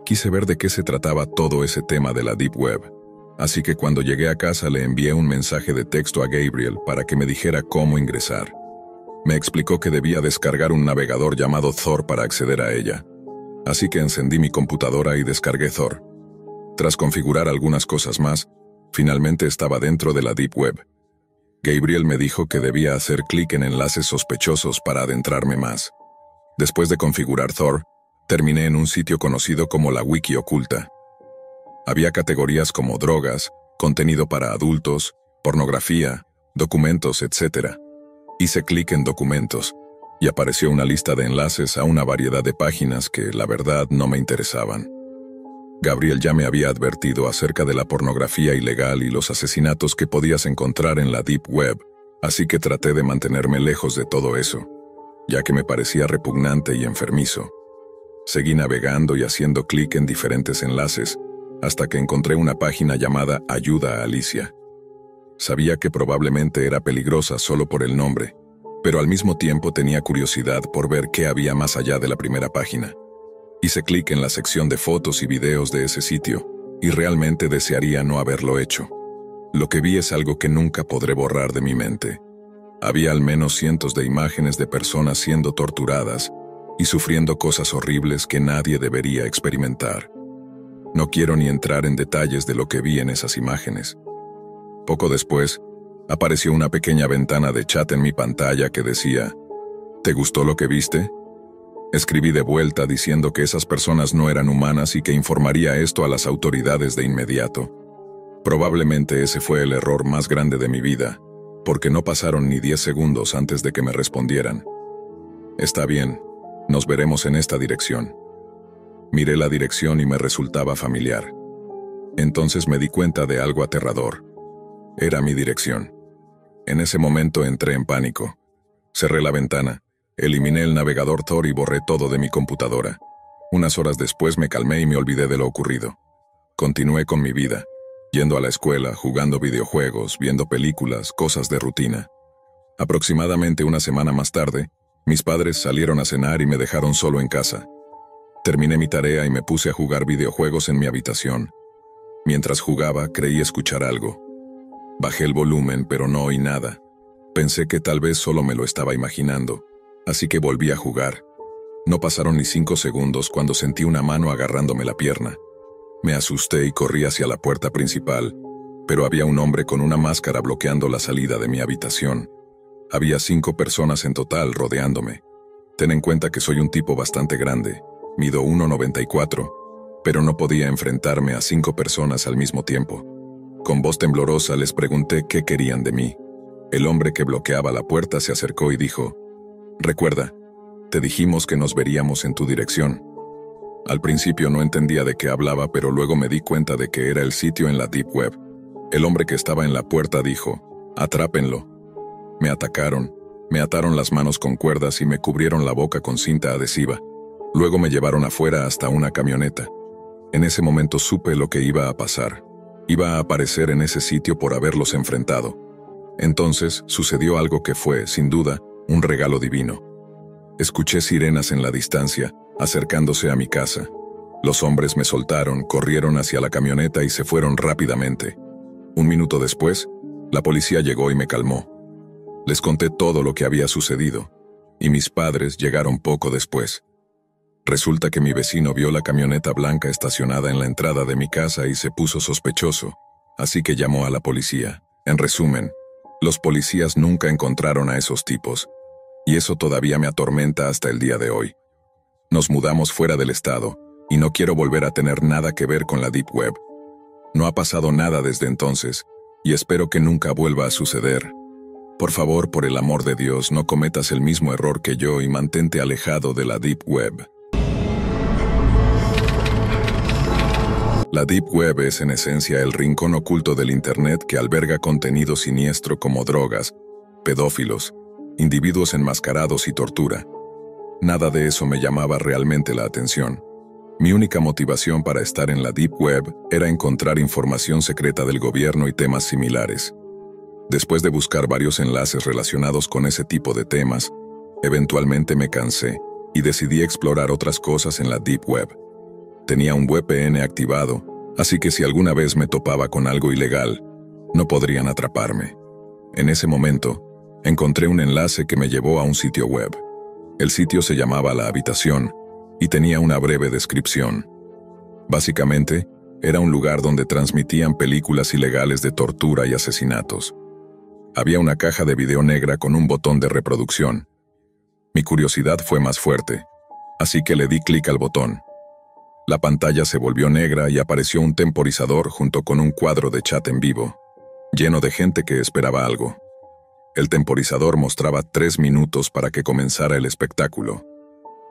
Quise ver de qué se trataba todo ese tema de la Deep Web, así que cuando llegué a casa le envié un mensaje de texto a Gabriel para que me dijera cómo ingresar. Me explicó que debía descargar un navegador llamado Tor para acceder a ella. Así que encendí mi computadora y descargué Tor. Tras configurar algunas cosas más, finalmente estaba dentro de la Deep Web. Gabriel me dijo que debía hacer clic en enlaces sospechosos para adentrarme más. Después de configurar Tor, terminé en un sitio conocido como la Wiki Oculta. Había categorías como drogas, contenido para adultos, pornografía, documentos, etc. Hice clic en documentos, y apareció una lista de enlaces a una variedad de páginas que, la verdad, no me interesaban. Gabriel ya me había advertido acerca de la pornografía ilegal y los asesinatos que podías encontrar en la Deep Web, así que traté de mantenerme lejos de todo eso, ya que me parecía repugnante y enfermizo. Seguí navegando y haciendo clic en diferentes enlaces, hasta que encontré una página llamada Ayuda a Alicia. Sabía que probablemente era peligrosa solo por el nombre, pero al mismo tiempo tenía curiosidad por ver qué había más allá de la primera página. Hice clic en la sección de fotos y videos de ese sitio, y realmente desearía no haberlo hecho. Lo que vi es algo que nunca podré borrar de mi mente. Había al menos cientos de imágenes de personas siendo torturadas y sufriendo cosas horribles que nadie debería experimentar. No quiero ni entrar en detalles de lo que vi en esas imágenes. Poco después, apareció una pequeña ventana de chat en mi pantalla que decía: ¿te gustó lo que viste? Escribí de vuelta diciendo que esas personas no eran humanas y que informaría esto a las autoridades de inmediato. Probablemente ese fue el error más grande de mi vida, porque no pasaron ni 10 segundos antes de que me respondieran. Está bien, nos veremos en esta dirección. Miré la dirección y me resultaba familiar. Entonces me di cuenta de algo aterrador. Era mi dirección. En ese momento entré en pánico. Cerré la ventana, eliminé el navegador Tor y borré todo de mi computadora. Unas horas después me calmé y me olvidé de lo ocurrido. Continué con mi vida, yendo a la escuela, jugando videojuegos, viendo películas, cosas de rutina. Aproximadamente una semana más tarde, mis padres salieron a cenar y me dejaron solo en casa. Terminé mi tarea y me puse a jugar videojuegos en mi habitación. Mientras jugaba, creí escuchar algo. Bajé el volumen, pero no oí nada. Pensé que tal vez solo me lo estaba imaginando, así que volví a jugar. No pasaron ni 5 segundos cuando sentí una mano agarrándome la pierna. Me asusté y corrí hacia la puerta principal, pero había un hombre con una máscara bloqueando la salida de mi habitación. Había 5 personas en total rodeándome. Ten en cuenta que soy un tipo bastante grande, mido 1,94, pero no podía enfrentarme a 5 personas al mismo tiempo. Con voz temblorosa les pregunté qué querían de mí. El hombre que bloqueaba la puerta se acercó y dijo: «Recuerda, te dijimos que nos veríamos en tu dirección». Al principio no entendía de qué hablaba, pero luego me di cuenta de que era el sitio en la Deep Web. El hombre que estaba en la puerta dijo: «Atrápenlo». Me atacaron, me ataron las manos con cuerdas y me cubrieron la boca con cinta adhesiva. Luego me llevaron afuera hasta una camioneta. En ese momento supe lo que iba a pasar, Iba a aparecer en ese sitio por haberlos enfrentado. Entonces sucedió algo que fue, sin duda, un regalo divino. Escuché sirenas en la distancia, acercándose a mi casa. Los hombres me soltaron, corrieron hacia la camioneta y se fueron rápidamente. Un minuto después, la policía llegó y me calmó. Les conté todo lo que había sucedido, y mis padres llegaron poco después. Resulta que mi vecino vio la camioneta blanca estacionada en la entrada de mi casa y se puso sospechoso, así que llamó a la policía. En resumen, los policías nunca encontraron a esos tipos, y eso todavía me atormenta hasta el día de hoy. Nos mudamos fuera del estado, y no quiero volver a tener nada que ver con la Deep Web. No ha pasado nada desde entonces, y espero que nunca vuelva a suceder. Por favor, por el amor de Dios, no cometas el mismo error que yo y mantente alejado de la Deep Web. La Deep Web es en esencia el rincón oculto del Internet que alberga contenido siniestro como drogas, pedófilos, individuos enmascarados y tortura. Nada de eso me llamaba realmente la atención. Mi única motivación para estar en la Deep Web era encontrar información secreta del gobierno y temas similares. Después de buscar varios enlaces relacionados con ese tipo de temas, eventualmente me cansé y decidí explorar otras cosas en la Deep Web. Tenía un VPN activado, así que si alguna vez me topaba con algo ilegal, no podrían atraparme. En ese momento, encontré un enlace que me llevó a un sitio web. El sitio se llamaba La Habitación y tenía una breve descripción. Básicamente, era un lugar donde transmitían películas ilegales de tortura y asesinatos. Había una caja de video negra con un botón de reproducción. Mi curiosidad fue más fuerte, así que le di clic al botón. La pantalla se volvió negra y apareció un temporizador junto con un cuadro de chat en vivo, lleno de gente que esperaba algo. El temporizador mostraba 3 minutos para que comenzara el espectáculo.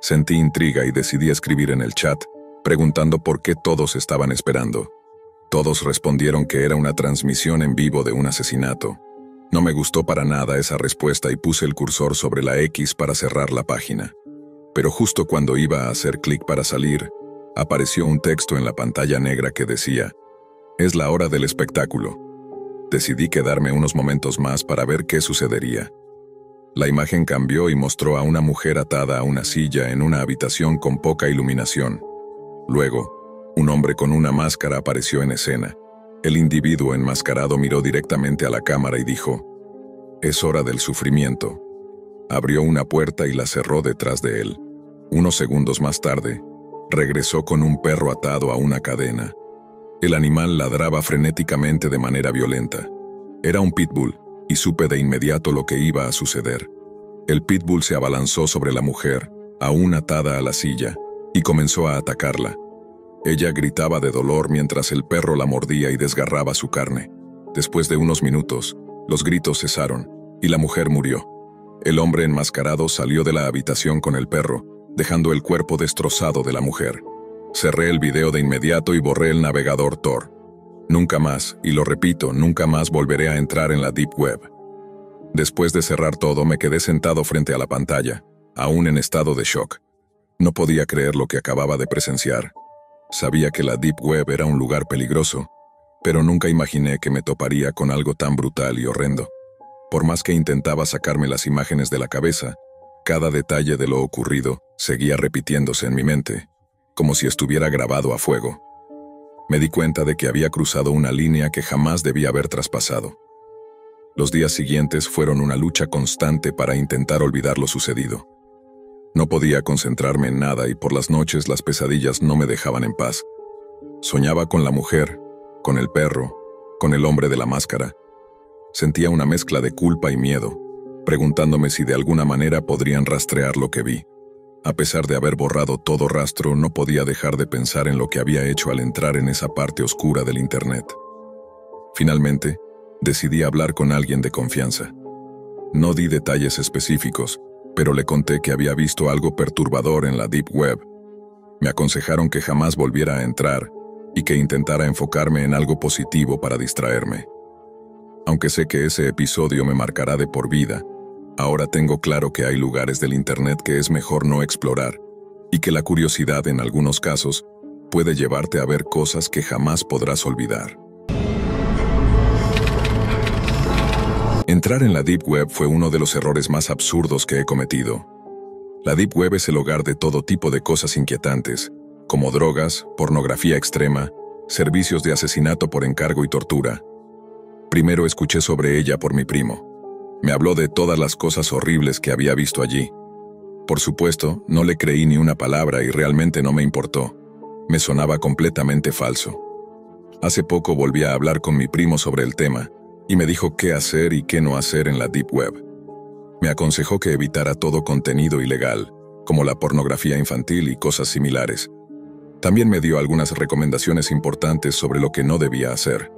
Sentí intriga y decidí escribir en el chat, preguntando por qué todos estaban esperando. Todos respondieron que era una transmisión en vivo de un asesinato. No me gustó para nada esa respuesta y puse el cursor sobre la X para cerrar la página. Pero justo cuando iba a hacer clic para salir, apareció un texto en la pantalla negra que decía: «Es la hora del espectáculo». Decidí quedarme unos momentos más para ver qué sucedería. La imagen cambió y mostró a una mujer atada a una silla en una habitación con poca iluminación. Luego, un hombre con una máscara apareció en escena. El individuo enmascarado miró directamente a la cámara y dijo: «Es hora del sufrimiento». Abrió una puerta y la cerró detrás de él. Unos segundos más tarde, regresó con un perro atado a una cadena. El animal ladraba frenéticamente de manera violenta. Era un pitbull, y supe de inmediato lo que iba a suceder. El pitbull se abalanzó sobre la mujer, aún atada a la silla, y comenzó a atacarla. Ella gritaba de dolor mientras el perro la mordía y desgarraba su carne. Después de unos minutos, los gritos cesaron, y la mujer murió. El hombre enmascarado salió de la habitación con el perro, dejando el cuerpo destrozado de la mujer. Cerré el video de inmediato y borré el navegador Tor. Nunca más, y lo repito, nunca más volveré a entrar en la Deep Web. Después de cerrar todo, me quedé sentado frente a la pantalla, aún en estado de shock. No podía creer lo que acababa de presenciar. Sabía que la Deep Web era un lugar peligroso, pero nunca imaginé que me toparía con algo tan brutal y horrendo. Por más que intentaba sacarme las imágenes de la cabeza, cada detalle de lo ocurrido seguía repitiéndose en mi mente, como si estuviera grabado a fuego. Me di cuenta de que había cruzado una línea que jamás debía haber traspasado. Los días siguientes fueron una lucha constante para intentar olvidar lo sucedido. No podía concentrarme en nada y por las noches las pesadillas no me dejaban en paz. Soñaba con la mujer, con el perro, con el hombre de la máscara. Sentía una mezcla de culpa y miedo, preguntándome si de alguna manera podrían rastrear lo que vi. A pesar de haber borrado todo rastro, no podía dejar de pensar en lo que había hecho al entrar en esa parte oscura del Internet. Finalmente, decidí hablar con alguien de confianza. No di detalles específicos, pero le conté que había visto algo perturbador en la Deep Web. Me aconsejaron que jamás volviera a entrar y que intentara enfocarme en algo positivo para distraerme. Aunque sé que ese episodio me marcará de por vida, ahora tengo claro que hay lugares del Internet que es mejor no explorar, y que la curiosidad en algunos casos puede llevarte a ver cosas que jamás podrás olvidar. Entrar en la Deep Web fue uno de los errores más absurdos que he cometido. La Deep Web es el hogar de todo tipo de cosas inquietantes, como drogas, pornografía extrema, servicios de asesinato por encargo y tortura. Primero escuché sobre ella por mi primo. Me habló de todas las cosas horribles que había visto allí. Por supuesto, no le creí ni una palabra y realmente no me importó. Me sonaba completamente falso. Hace poco volví a hablar con mi primo sobre el tema, y me dijo qué hacer y qué no hacer en la Deep Web. Me aconsejó que evitara todo contenido ilegal, como la pornografía infantil y cosas similares. También me dio algunas recomendaciones importantes sobre lo que no debía hacer.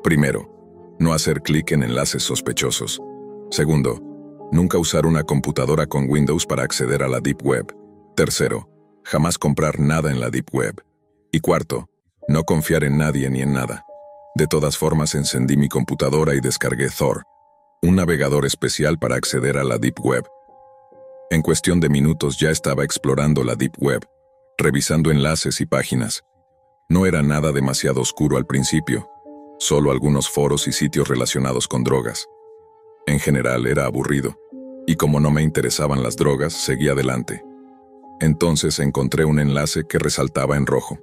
Primero, no hacer clic en enlaces sospechosos. Segundo, nunca usar una computadora con Windows para acceder a la Deep Web. Tercero, jamás comprar nada en la Deep Web. Y cuarto, no confiar en nadie ni en nada. De todas formas, encendí mi computadora y descargué Tor, un navegador especial para acceder a la Deep Web. En cuestión de minutos ya estaba explorando la Deep Web, revisando enlaces y páginas. No era nada demasiado oscuro al principio, solo algunos foros y sitios relacionados con drogas. En general era aburrido, y como no me interesaban las drogas, seguí adelante. Entonces encontré un enlace que resaltaba en rojo.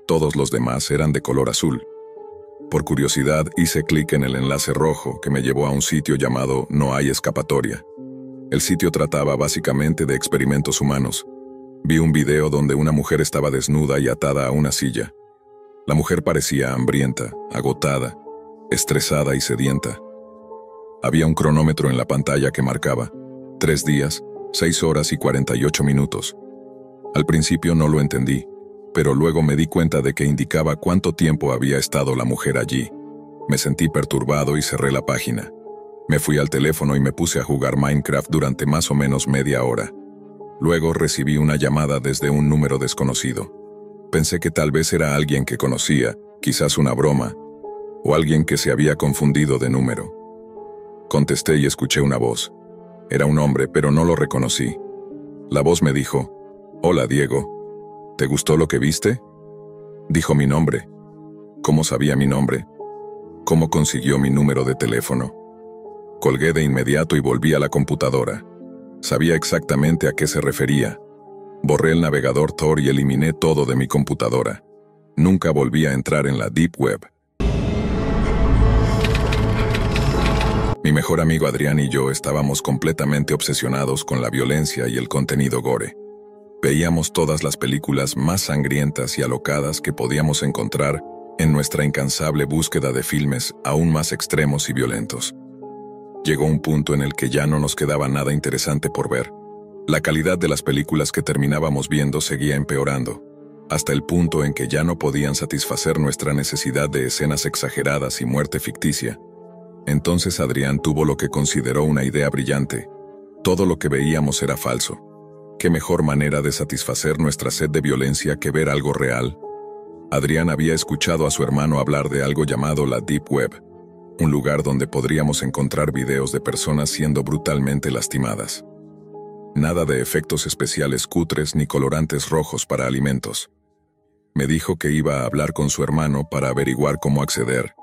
Todos los demás eran de color azul. Por curiosidad hice clic en el enlace rojo que me llevó a un sitio llamado No hay escapatoria. El sitio trataba básicamente de experimentos humanos. Vi un video donde una mujer estaba desnuda y atada a una silla. La mujer parecía hambrienta, agotada, estresada y sedienta. Había un cronómetro en la pantalla que marcaba 3 días, 6 horas y 48 minutos. Al principio no lo entendí, pero luego me di cuenta de que indicaba cuánto tiempo había estado la mujer allí. Me sentí perturbado y cerré la página. Me fui al teléfono y me puse a jugar Minecraft durante más o menos media hora. Luego recibí una llamada desde un número desconocido. Pensé que tal vez era alguien que conocía, quizás una broma, o alguien que se había confundido de número. Contesté y escuché una voz. Era un hombre, pero no lo reconocí. La voz me dijo: «Hola, Diego. ¿Te gustó lo que viste?». Dijo mi nombre. ¿Cómo sabía mi nombre? ¿Cómo consiguió mi número de teléfono? Colgué de inmediato y volví a la computadora. Sabía exactamente a qué se refería. Borré el navegador Tor y eliminé todo de mi computadora. Nunca volví a entrar en la Deep Web. Mi mejor amigo Adrián y yo estábamos completamente obsesionados con la violencia y el contenido gore. Veíamos todas las películas más sangrientas y alocadas que podíamos encontrar en nuestra incansable búsqueda de filmes aún más extremos y violentos. Llegó un punto en el que ya no nos quedaba nada interesante por ver. La calidad de las películas que terminábamos viendo seguía empeorando, hasta el punto en que ya no podían satisfacer nuestra necesidad de escenas exageradas y muerte ficticia. Entonces Adrián tuvo lo que consideró una idea brillante. Todo lo que veíamos era falso. ¿Qué mejor manera de satisfacer nuestra sed de violencia que ver algo real? Adrián había escuchado a su hermano hablar de algo llamado la Deep Web, un lugar donde podríamos encontrar videos de personas siendo brutalmente lastimadas. Nada de efectos especiales cutres ni colorantes rojos para alimentos. Me dijo que iba a hablar con su hermano para averiguar cómo acceder,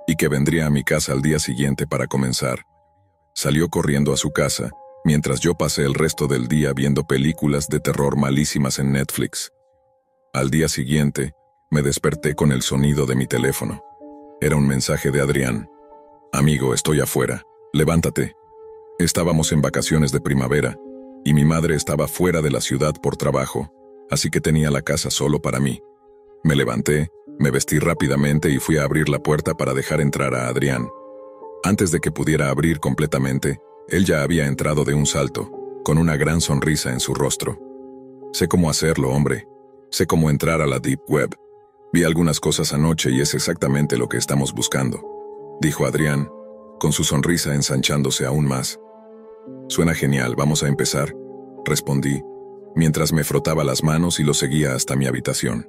y que vendría a mi casa al día siguiente para comenzar. Salió corriendo a su casa, mientras yo pasé el resto del día viendo películas de terror malísimas en Netflix. Al día siguiente, me desperté con el sonido de mi teléfono. Era un mensaje de Adrián. «Amigo, estoy afuera. Levántate». Estábamos en vacaciones de primavera, y mi madre estaba fuera de la ciudad por trabajo, así que tenía la casa solo para mí. Me levanté, me vestí rápidamente y fui a abrir la puerta para dejar entrar a Adrián. Antes de que pudiera abrir completamente, él ya había entrado de un salto, con una gran sonrisa en su rostro. «Sé cómo hacerlo, hombre. Sé cómo entrar a la Deep Web. Vi algunas cosas anoche y es exactamente lo que estamos buscando», dijo Adrián, con su sonrisa ensanchándose aún más. «Suena genial, vamos a empezar», respondí, mientras me frotaba las manos y lo seguía hasta mi habitación.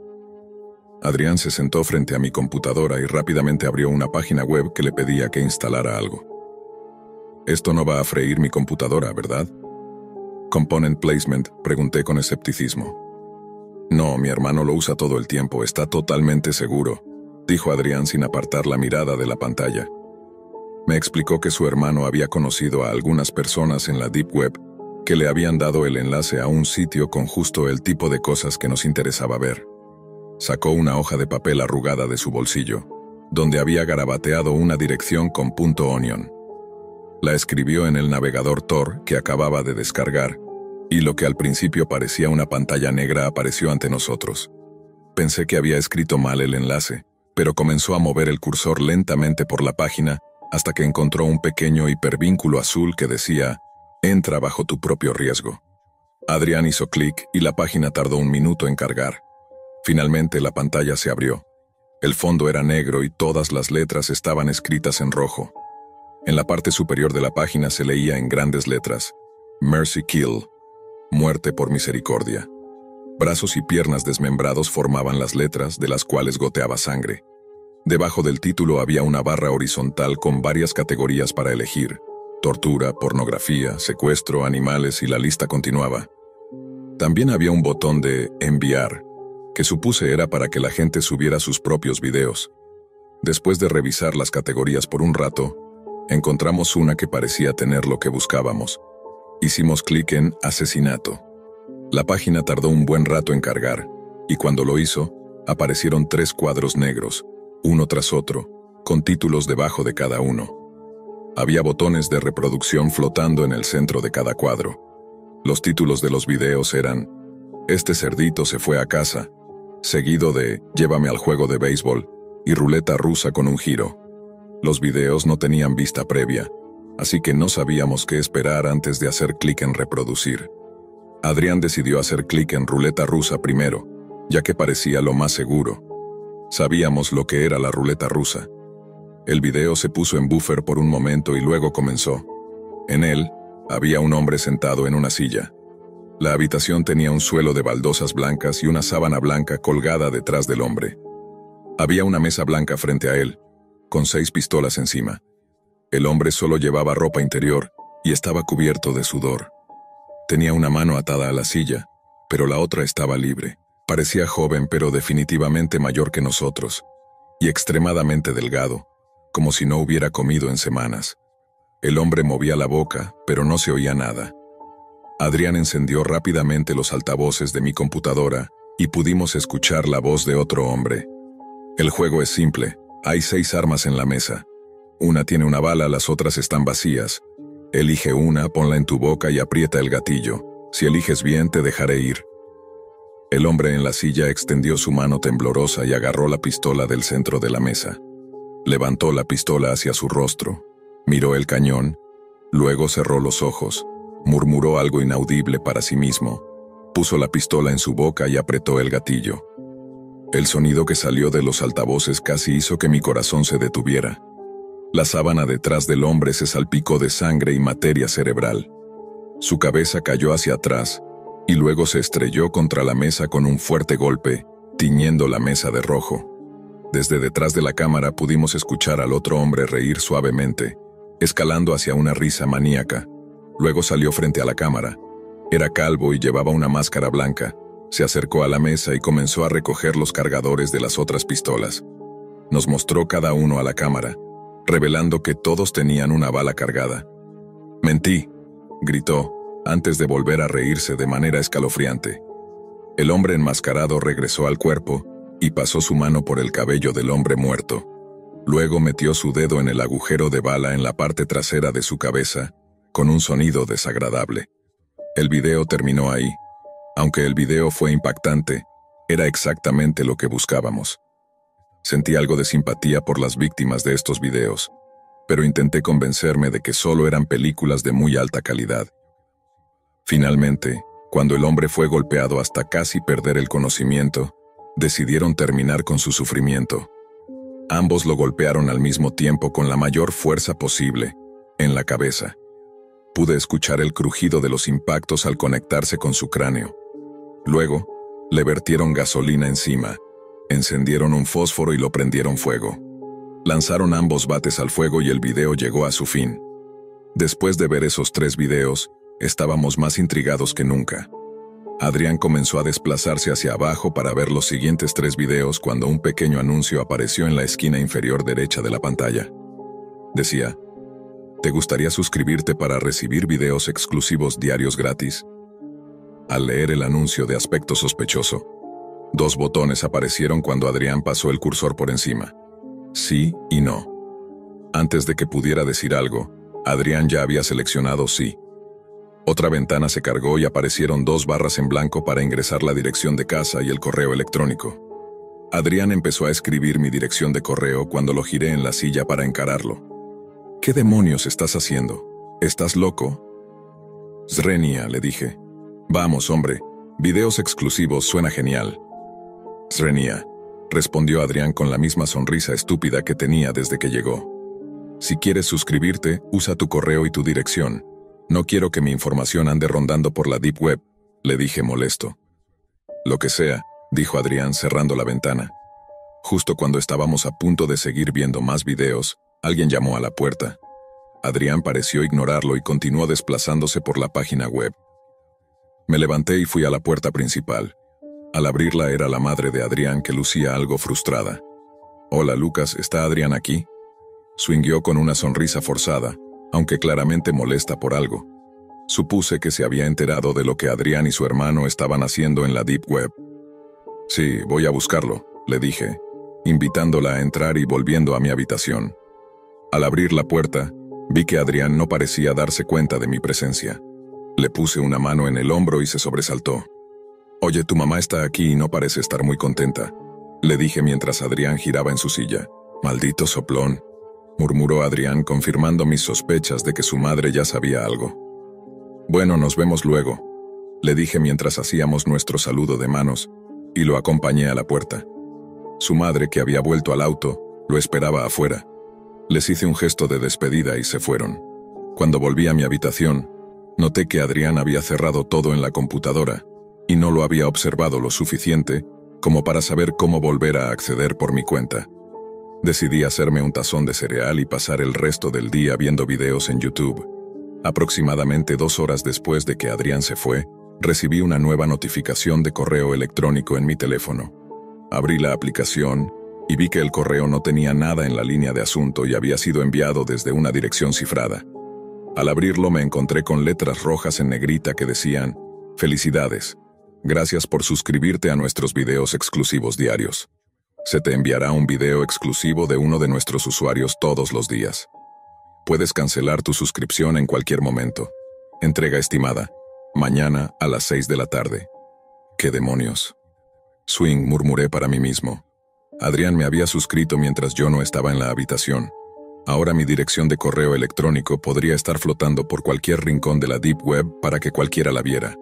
Adrián se sentó frente a mi computadora y rápidamente abrió una página web que le pedía que instalara algo. «Esto no va a freír mi computadora, ¿verdad?». «Component placement», pregunté con escepticismo. «No, mi hermano lo usa todo el tiempo, está totalmente seguro», dijo Adrián sin apartar la mirada de la pantalla. Me explicó que su hermano había conocido a algunas personas en la Deep Web que le habían dado el enlace a un sitio con justo el tipo de cosas que nos interesaba ver. Sacó una hoja de papel arrugada de su bolsillo, donde había garabateado una dirección con .onion. La escribió en el navegador Tor que acababa de descargar, y lo que al principio parecía una pantalla negra apareció ante nosotros. Pensé que había escrito mal el enlace, pero comenzó a mover el cursor lentamente por la página hasta que encontró un pequeño hipervínculo azul que decía: «Entra bajo tu propio riesgo». Adrián hizo clic y la página tardó un minuto en cargar. Finalmente la pantalla se abrió. El fondo era negro y todas las letras estaban escritas en rojo. En la parte superior de la página se leía en grandes letras: «Mercy Kill», muerte por misericordia. Brazos y piernas desmembrados formaban las letras, de las cuales goteaba sangre. Debajo del título había una barra horizontal con varias categorías para elegir: tortura, pornografía, secuestro, animales, y la lista continuaba. También había un botón de «enviar», que supuse era para que la gente subiera sus propios videos. Después de revisar las categorías por un rato, encontramos una que parecía tener lo que buscábamos. Hicimos clic en «asesinato». La página tardó un buen rato en cargar, y cuando lo hizo, aparecieron 3 cuadros negros, uno tras otro, con títulos debajo de cada uno. Había botones de reproducción flotando en el centro de cada cuadro. Los títulos de los videos eran: «Este cerdito se fue a casa», seguido de «Llévame al juego de béisbol» y «Ruleta rusa con un giro». Los videos no tenían vista previa, así que no sabíamos qué esperar antes de hacer clic en reproducir. Adrián decidió hacer clic en ruleta rusa primero, ya que parecía lo más seguro. Sabíamos lo que era la ruleta rusa. El video se puso en buffer por un momento y luego comenzó. En él, había un hombre sentado en una silla. La habitación tenía un suelo de baldosas blancas y una sábana blanca colgada detrás del hombre. Había una mesa blanca frente a él, con 6 pistolas encima. El hombre solo llevaba ropa interior y estaba cubierto de sudor. Tenía una mano atada a la silla, pero la otra estaba libre. Parecía joven, pero definitivamente mayor que nosotros, y extremadamente delgado, como si no hubiera comido en semanas. El hombre movía la boca, pero no se oía nada. Adrián encendió rápidamente los altavoces de mi computadora y pudimos escuchar la voz de otro hombre. «El juego es simple. Hay 6 armas en la mesa. Una tiene una bala, las otras están vacías. Elige una, ponla en tu boca y aprieta el gatillo. Si eliges bien, te dejaré ir». El hombre en la silla extendió su mano temblorosa y agarró la pistola del centro de la mesa. Levantó la pistola hacia su rostro, miró el cañón, luego cerró los ojos, murmuró algo inaudible para sí mismo, puso la pistola en su boca y apretó el gatillo. El sonido que salió de los altavoces casi hizo que mi corazón se detuviera. La sábana detrás del hombre se salpicó de sangre y materia cerebral. Su cabeza cayó hacia atrás y luego se estrelló contra la mesa con un fuerte golpe, tiñendo la mesa de rojo. Desde detrás de la cámara pudimos escuchar al otro hombre reír suavemente, escalando hacia una risa maníaca. Luego salió frente a la cámara. Era calvo y llevaba una máscara blanca. Se acercó a la mesa y comenzó a recoger los cargadores de las otras pistolas. Nos mostró cada uno a la cámara, revelando que todos tenían una bala cargada. «Mentí», gritó, antes de volver a reírse de manera escalofriante. El hombre enmascarado regresó al cuerpo y pasó su mano por el cabello del hombre muerto. Luego metió su dedo en el agujero de bala en la parte trasera de su cabeza, con un sonido desagradable. El video terminó ahí. Aunque el video fue impactante, era exactamente lo que buscábamos. Sentí algo de simpatía por las víctimas de estos videos, pero intenté convencerme de que solo eran películas de muy alta calidad. Finalmente, cuando el hombre fue golpeado hasta casi perder el conocimiento, decidieron terminar con su sufrimiento. Ambos lo golpearon al mismo tiempo con la mayor fuerza posible, en la cabeza. Pude escuchar el crujido de los impactos al conectarse con su cráneo. Luego, le vertieron gasolina encima, encendieron un fósforo y lo prendieron fuego. Lanzaron ambos bates al fuego y el video llegó a su fin. Después de ver esos 3 videos, estábamos más intrigados que nunca. Adrián comenzó a desplazarse hacia abajo para ver los siguientes 3 videos cuando un pequeño anuncio apareció en la esquina inferior derecha de la pantalla. Decía: ¿Te gustaría suscribirte para recibir videos exclusivos diarios gratis? Al leer el anuncio de aspecto sospechoso, 2 botones aparecieron cuando Adrián pasó el cursor por encima. Sí y no. Antes de que pudiera decir algo, Adrián ya había seleccionado sí. Otra ventana se cargó y aparecieron 2 barras en blanco para ingresar la dirección de casa y el correo electrónico. Adrián empezó a escribir mi dirección de correo cuando lo giré en la silla para encararlo. ¿Qué demonios estás haciendo? ¿Estás loco? Srenia, le dije. Vamos, hombre, videos exclusivos suena genial. Srenia, respondió Adrián con la misma sonrisa estúpida que tenía desde que llegó. Si quieres suscribirte, usa tu correo y tu dirección. No quiero que mi información ande rondando por la Deep Web, le dije molesto. Lo que sea, dijo Adrián cerrando la ventana. Justo cuando estábamos a punto de seguir viendo más videos, alguien llamó a la puerta. Adrián pareció ignorarlo y continuó desplazándose por la página web. Me levanté y fui a la puerta principal. Al abrirla era la madre de Adrián, que lucía algo frustrada. Hola Lucas, ¿está Adrián aquí? Swingueó con una sonrisa forzada, aunque claramente molesta por algo. Supuse que se había enterado de lo que Adrián y su hermano estaban haciendo en la Deep Web. Sí, voy a buscarlo, le dije, invitándola a entrar y volviendo a mi habitación. Al abrir la puerta, vi que Adrián no parecía darse cuenta de mi presencia. Le puse una mano en el hombro y se sobresaltó. Oye, tu mamá está aquí y no parece estar muy contenta, le dije mientras Adrián giraba en su silla. Maldito soplón, murmuró Adrián, confirmando mis sospechas de que su madre ya sabía algo. Bueno, nos vemos luego, le dije mientras hacíamos nuestro saludo de manos, y lo acompañé a la puerta. Su madre, que había vuelto al auto, lo esperaba afuera. Les hice un gesto de despedida y se fueron. Cuando volví a mi habitación, noté que Adrián había cerrado todo en la computadora, y no lo había observado lo suficiente como para saber cómo volver a acceder por mi cuenta. Decidí hacerme un tazón de cereal y pasar el resto del día viendo videos en YouTube. Aproximadamente 2 horas después de que Adrián se fue, recibí una nueva notificación de correo electrónico en mi teléfono. Abrí la aplicación y vi que el correo no tenía nada en la línea de asunto y había sido enviado desde una dirección cifrada. Al abrirlo me encontré con letras rojas en negrita que decían: «Felicidades. Gracias por suscribirte a nuestros videos exclusivos diarios. Se te enviará un video exclusivo de uno de nuestros usuarios todos los días. Puedes cancelar tu suscripción en cualquier momento. Entrega estimada. Mañana a las 6 de la tarde». ¿Qué demonios? Swing, murmuré para mí mismo. Adrián me había suscrito mientras yo no estaba en la habitación. Ahora mi dirección de correo electrónico podría estar flotando por cualquier rincón de la Deep Web para que cualquiera la viera.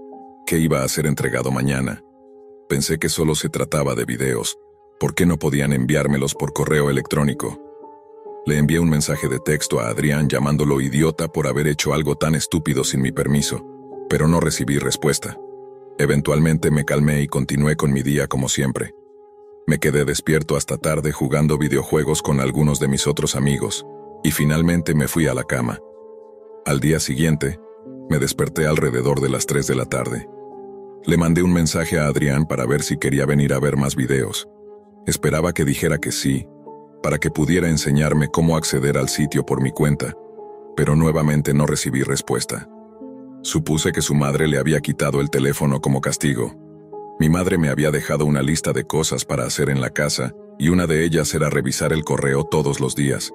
¿Qué iba a ser entregado mañana? Pensé que solo se trataba de videos. ¿Por qué no podían enviármelos por correo electrónico? Le envié un mensaje de texto a Adrián llamándolo idiota por haber hecho algo tan estúpido sin mi permiso, pero no recibí respuesta. Eventualmente me calmé y continué con mi día como siempre. Me quedé despierto hasta tarde jugando videojuegos con algunos de mis otros amigos, y finalmente me fui a la cama. Al día siguiente, me desperté alrededor de las 3 de la tarde. Le mandé un mensaje a Adrián para ver si quería venir a ver más videos. Esperaba que dijera que sí, para que pudiera enseñarme cómo acceder al sitio por mi cuenta, pero nuevamente no recibí respuesta. Supuse que su madre le había quitado el teléfono como castigo. Mi madre me había dejado una lista de cosas para hacer en la casa, y una de ellas era revisar el correo todos los días.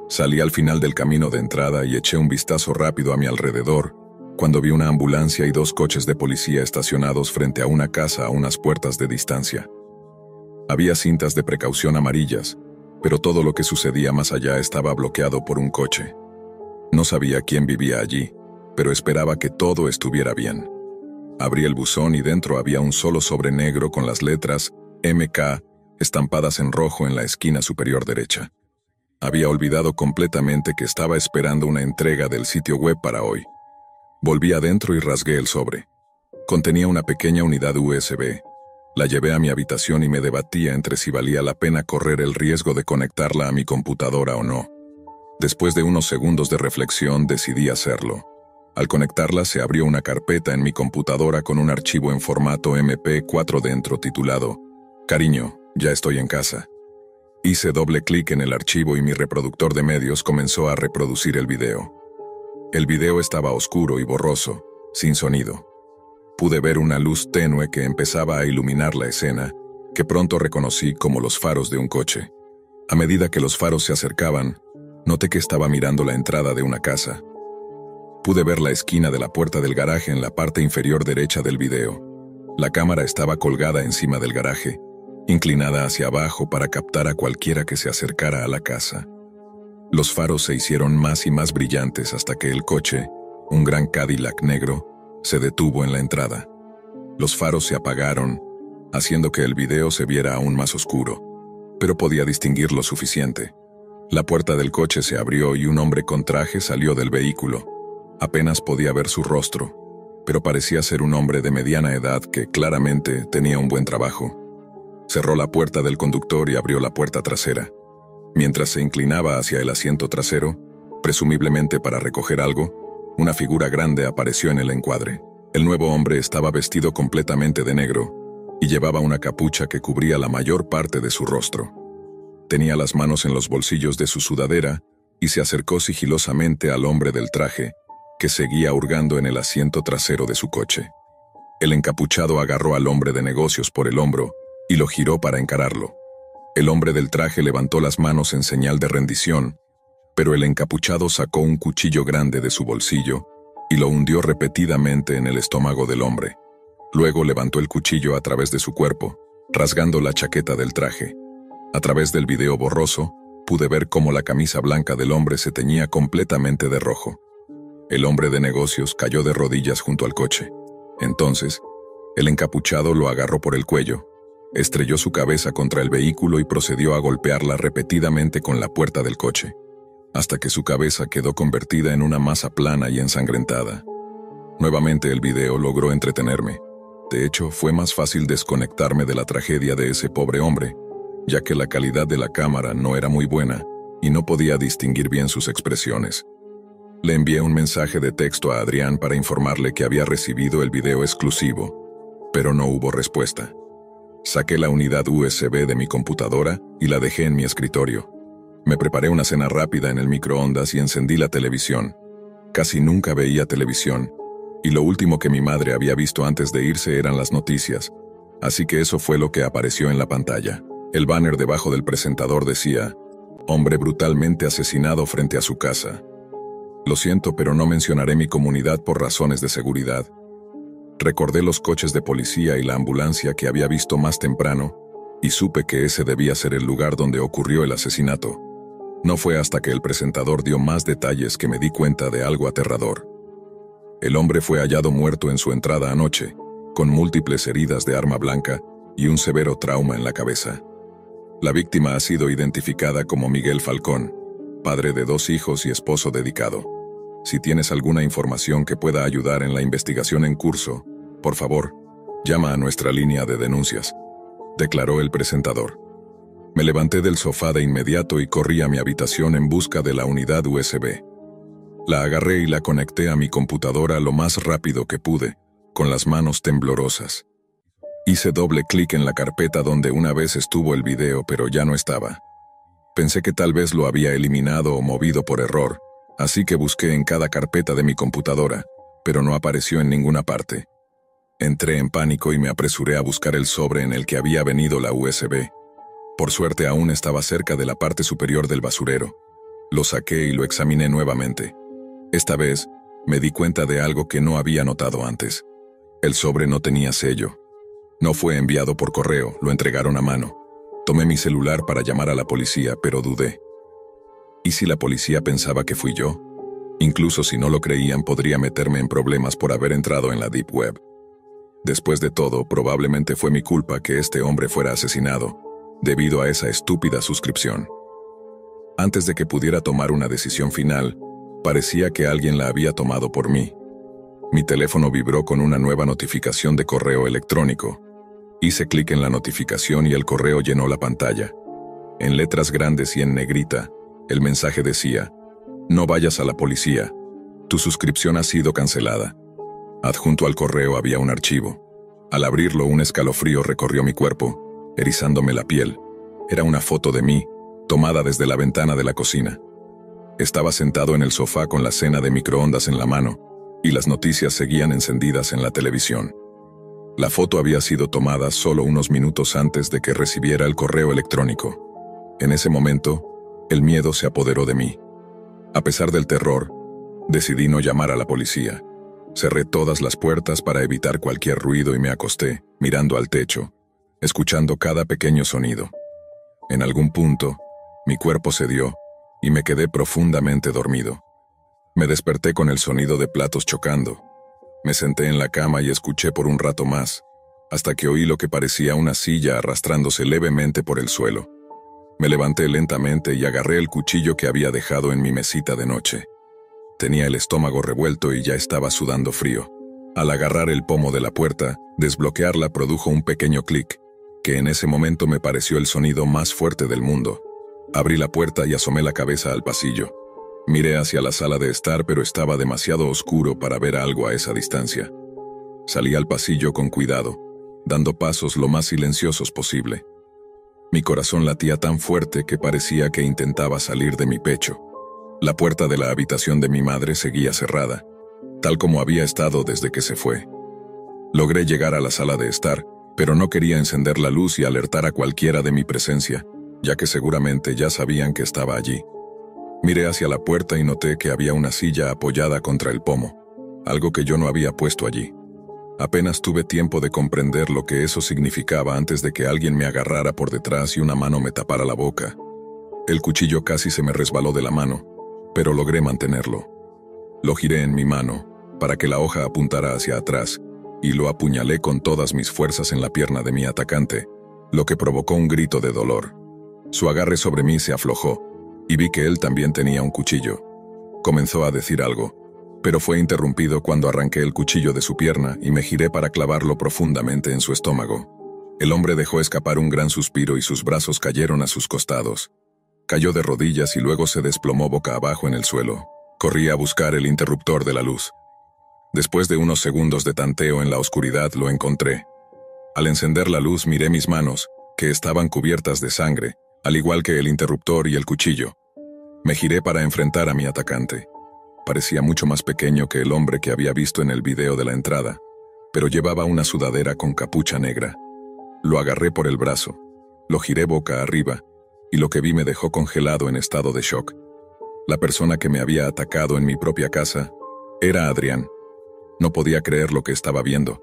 Salí al final del camino de entrada y eché un vistazo rápido a mi alrededor, cuando vi una ambulancia y 2 coches de policía estacionados frente a una casa a unas puertas de distancia. Había cintas de precaución amarillas, pero todo lo que sucedía más allá estaba bloqueado por un coche. No sabía quién vivía allí, pero esperaba que todo estuviera bien. Abrí el buzón y dentro había un solo sobre negro con las letras MK estampadas en rojo en la esquina superior derecha. Había olvidado completamente que estaba esperando una entrega del sitio web para hoy. Volví adentro y rasgué el sobre. Contenía una pequeña unidad USB. La llevé a mi habitación y me debatía entre si valía la pena correr el riesgo de conectarla a mi computadora o no. Después de unos segundos de reflexión decidí hacerlo. Al conectarla se abrió una carpeta en mi computadora con un archivo en formato MP4 dentro titulado «Cariño, ya estoy en casa». Hice doble clic en el archivo y mi reproductor de medios comenzó a reproducir el video. El video estaba oscuro y borroso, sin sonido. Pude ver una luz tenue que empezaba a iluminar la escena, que pronto reconocí como los faros de un coche. A medida que los faros se acercaban, noté que estaba mirando la entrada de una casa. Pude ver la esquina de la puerta del garaje en la parte inferior derecha del video. La cámara estaba colgada encima del garaje, inclinada hacia abajo para captar a cualquiera que se acercara a la casa. Los faros se hicieron más y más brillantes hasta que el coche, un gran Cadillac negro, se detuvo en la entrada. Los faros se apagaron, haciendo que el video se viera aún más oscuro, pero podía distinguir lo suficiente. La puerta del coche se abrió y un hombre con traje salió del vehículo. Apenas podía ver su rostro, pero parecía ser un hombre de mediana edad que claramente tenía un buen trabajo. Cerró la puerta del conductor y abrió la puerta trasera. Mientras se inclinaba hacia el asiento trasero, presumiblemente para recoger algo, una figura grande apareció en el encuadre. El nuevo hombre estaba vestido completamente de negro y llevaba una capucha que cubría la mayor parte de su rostro. Tenía las manos en los bolsillos de su sudadera y se acercó sigilosamente al hombre del traje, que seguía hurgando en el asiento trasero de su coche. El encapuchado agarró al hombre de negocios por el hombro y lo giró para encararlo. El hombre del traje levantó las manos en señal de rendición, pero el encapuchado sacó un cuchillo grande de su bolsillo y lo hundió repetidamente en el estómago del hombre. Luego levantó el cuchillo a través de su cuerpo, rasgando la chaqueta del traje. A través del video borroso, pude ver cómo la camisa blanca del hombre se teñía completamente de rojo. El hombre de negocios cayó de rodillas junto al coche. Entonces, el encapuchado lo agarró por el cuello, estrelló su cabeza contra el vehículo y procedió a golpearla repetidamente con la puerta del coche, hasta que su cabeza quedó convertida en una masa plana y ensangrentada. Nuevamente el video logró entretenerme. De hecho, fue más fácil desconectarme de la tragedia de ese pobre hombre, ya que la calidad de la cámara no era muy buena y no podía distinguir bien sus expresiones. Le envié un mensaje de texto a Adrián para informarle que había recibido el video exclusivo, pero no hubo respuesta. Saqué la unidad USB de mi computadora y la dejé en mi escritorio. Me preparé una cena rápida en el microondas y encendí la televisión. Casi nunca veía televisión, y lo último que mi madre había visto antes de irse eran las noticias, así que eso fue lo que apareció en la pantalla. El banner debajo del presentador decía: "Hombre brutalmente asesinado frente a su casa". Lo siento, pero no mencionaré mi comunidad por razones de seguridad. Recordé los coches de policía y la ambulancia que había visto más temprano, y supe que ese debía ser el lugar donde ocurrió el asesinato. No fue hasta que el presentador dio más detalles que me di cuenta de algo aterrador. El hombre fue hallado muerto en su entrada anoche, con múltiples heridas de arma blanca y un severo trauma en la cabeza. La víctima ha sido identificada como Miguel Falcón, padre de 2 hijos y esposo dedicado. Si tienes alguna información que pueda ayudar en la investigación en curso, por favor, llama a nuestra línea de denuncias, declaró el presentador. Me levanté del sofá de inmediato y corrí a mi habitación en busca de la unidad USB. La agarré y la conecté a mi computadora lo más rápido que pude, con las manos temblorosas. Hice doble clic en la carpeta donde una vez estuvo el video, pero ya no estaba. Pensé que tal vez lo había eliminado o movido por error, así que busqué en cada carpeta de mi computadora, pero no apareció en ninguna parte. Entré en pánico y me apresuré a buscar el sobre en el que había venido la USB. Por suerte aún estaba cerca de la parte superior del basurero. Lo saqué y lo examiné nuevamente. Esta vez, me di cuenta de algo que no había notado antes. El sobre no tenía sello. No fue enviado por correo, lo entregaron a mano. Tomé mi celular para llamar a la policía, pero dudé. ¿Y si la policía pensaba que fui yo? Incluso si no lo creían, podría meterme en problemas por haber entrado en la Deep Web. Después de todo, probablemente fue mi culpa que este hombre fuera asesinado, debido a esa estúpida suscripción. Antes de que pudiera tomar una decisión final, parecía que alguien la había tomado por mí. Mi teléfono vibró con una nueva notificación de correo electrónico. Hice clic en la notificación y el correo llenó la pantalla. En letras grandes y en negrita, el mensaje decía: "No vayas a la policía. Tu suscripción ha sido cancelada". Adjunto al correo había un archivo. Al abrirlo, un escalofrío recorrió mi cuerpo, erizándome la piel. Era una foto de mí, tomada desde la ventana de la cocina. Estaba sentado en el sofá con la cena de microondas en la mano, y las noticias seguían encendidas en la televisión. La foto había sido tomada solo unos minutos antes de que recibiera el correo electrónico. En ese momento, el miedo se apoderó de mí. A pesar del terror, decidí no llamar a la policía. Cerré todas las puertas para evitar cualquier ruido y me acosté, mirando al techo, escuchando cada pequeño sonido. En algún punto, mi cuerpo cedió y me quedé profundamente dormido. Me desperté con el sonido de platos chocando. Me senté en la cama y escuché por un rato más, hasta que oí lo que parecía una silla arrastrándose levemente por el suelo. Me levanté lentamente y agarré el cuchillo que había dejado en mi mesita de noche. Tenía el estómago revuelto y ya estaba sudando frío. Al agarrar el pomo de la puerta, desbloquearla produjo un pequeño clic, que en ese momento me pareció el sonido más fuerte del mundo. Abrí la puerta y asomé la cabeza al pasillo. Miré hacia la sala de estar, pero estaba demasiado oscuro para ver algo a esa distancia. Salí al pasillo con cuidado, dando pasos lo más silenciosos posible. Mi corazón latía tan fuerte que parecía que intentaba salir de mi pecho. La puerta de la habitación de mi madre seguía cerrada, tal como había estado desde que se fue. Logré llegar a la sala de estar, pero no quería encender la luz y alertar a cualquiera de mi presencia, ya que seguramente ya sabían que estaba allí. Miré hacia la puerta y noté que había una silla apoyada contra el pomo, algo que yo no había puesto allí. Apenas tuve tiempo de comprender lo que eso significaba antes de que alguien me agarrara por detrás y una mano me tapara la boca. El cuchillo casi se me resbaló de la mano, pero logré mantenerlo. Lo giré en mi mano, para que la hoja apuntara hacia atrás, y lo apuñalé con todas mis fuerzas en la pierna de mi atacante, lo que provocó un grito de dolor. Su agarre sobre mí se aflojó, y vi que él también tenía un cuchillo. Comenzó a decir algo, pero fue interrumpido cuando arranqué el cuchillo de su pierna y me giré para clavarlo profundamente en su estómago. El hombre dejó escapar un gran suspiro y sus brazos cayeron a sus costados. Cayó de rodillas y luego se desplomó boca abajo en el suelo. Corrí a buscar el interruptor de la luz. Después de unos segundos de tanteo en la oscuridad lo encontré. Al encender la luz miré mis manos, que estaban cubiertas de sangre, al igual que el interruptor y el cuchillo. Me giré para enfrentar a mi atacante. Parecía mucho más pequeño que el hombre que había visto en el video de la entrada, pero llevaba una sudadera con capucha negra. Lo agarré por el brazo, lo giré boca arriba, y lo que vi me dejó congelado en estado de shock. La persona que me había atacado en mi propia casa era Adrián. No podía creer lo que estaba viendo.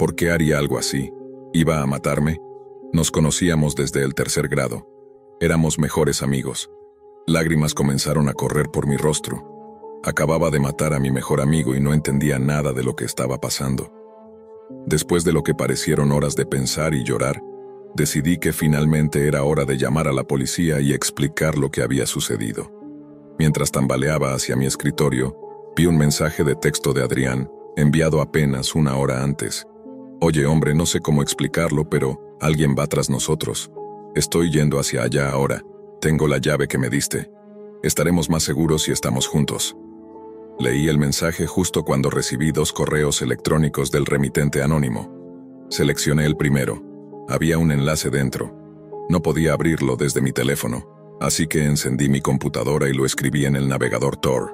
¿Por qué haría algo así? ¿Iba a matarme? Nos conocíamos desde el 3er grado. Éramos mejores amigos. Lágrimas comenzaron a correr por mi rostro. Acababa de matar a mi mejor amigo y no entendía nada de lo que estaba pasando. Después de lo que parecieron horas de pensar y llorar, decidí que finalmente era hora de llamar a la policía y explicar lo que había sucedido. Mientras tambaleaba hacia mi escritorio, vi un mensaje de texto de Adrián, enviado apenas una hora antes. Oye hombre, no sé cómo explicarlo, pero alguien va tras nosotros. Estoy yendo hacia allá ahora. Tengo la llave que me diste. Estaremos más seguros si estamos juntos. Leí el mensaje justo cuando recibí 2 correos electrónicos del remitente anónimo. Seleccioné el primero. Había un enlace dentro. No podía abrirlo desde mi teléfono, así que encendí mi computadora y lo escribí en el navegador Tor.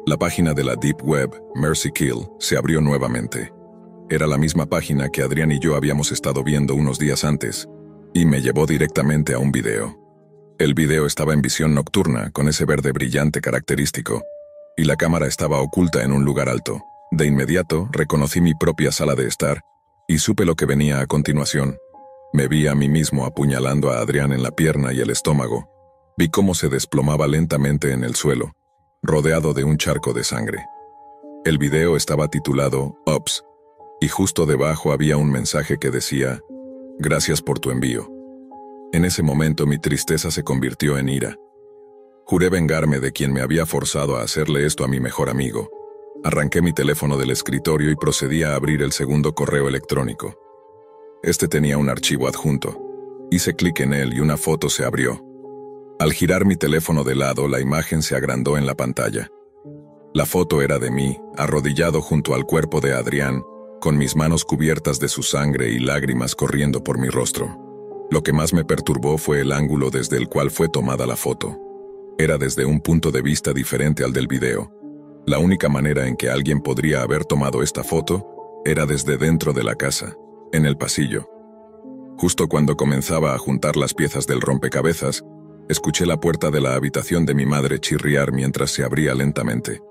La página de la Deep Web, Mercy Kill, se abrió nuevamente. Era la misma página que Adrián y yo habíamos estado viendo unos días antes, y me llevó directamente a un video. El video estaba en visión nocturna, con ese verde brillante característico, y la cámara estaba oculta en un lugar alto. De inmediato, reconocí mi propia sala de estar, y supe lo que venía a continuación. Me vi a mí mismo apuñalando a Adrián en la pierna y el estómago. Vi cómo se desplomaba lentamente en el suelo, rodeado de un charco de sangre. El video estaba titulado Ops, y justo debajo había un mensaje que decía, «Gracias por tu envío». En ese momento mi tristeza se convirtió en ira. Juré vengarme de quien me había forzado a hacerle esto a mi mejor amigo. Arranqué mi teléfono del escritorio y procedí a abrir el segundo correo electrónico. Este tenía un archivo adjunto. Hice clic en él y una foto se abrió. Al girar mi teléfono de lado, la imagen se agrandó en la pantalla. La foto era de mí, arrodillado junto al cuerpo de Adrián, con mis manos cubiertas de su sangre y lágrimas corriendo por mi rostro. Lo que más me perturbó fue el ángulo desde el cual fue tomada la foto. Era desde un punto de vista diferente al del video. La única manera en que alguien podría haber tomado esta foto era desde dentro de la casa, en el pasillo. Justo cuando comenzaba a juntar las piezas del rompecabezas, escuché la puerta de la habitación de mi madre chirriar mientras se abría lentamente.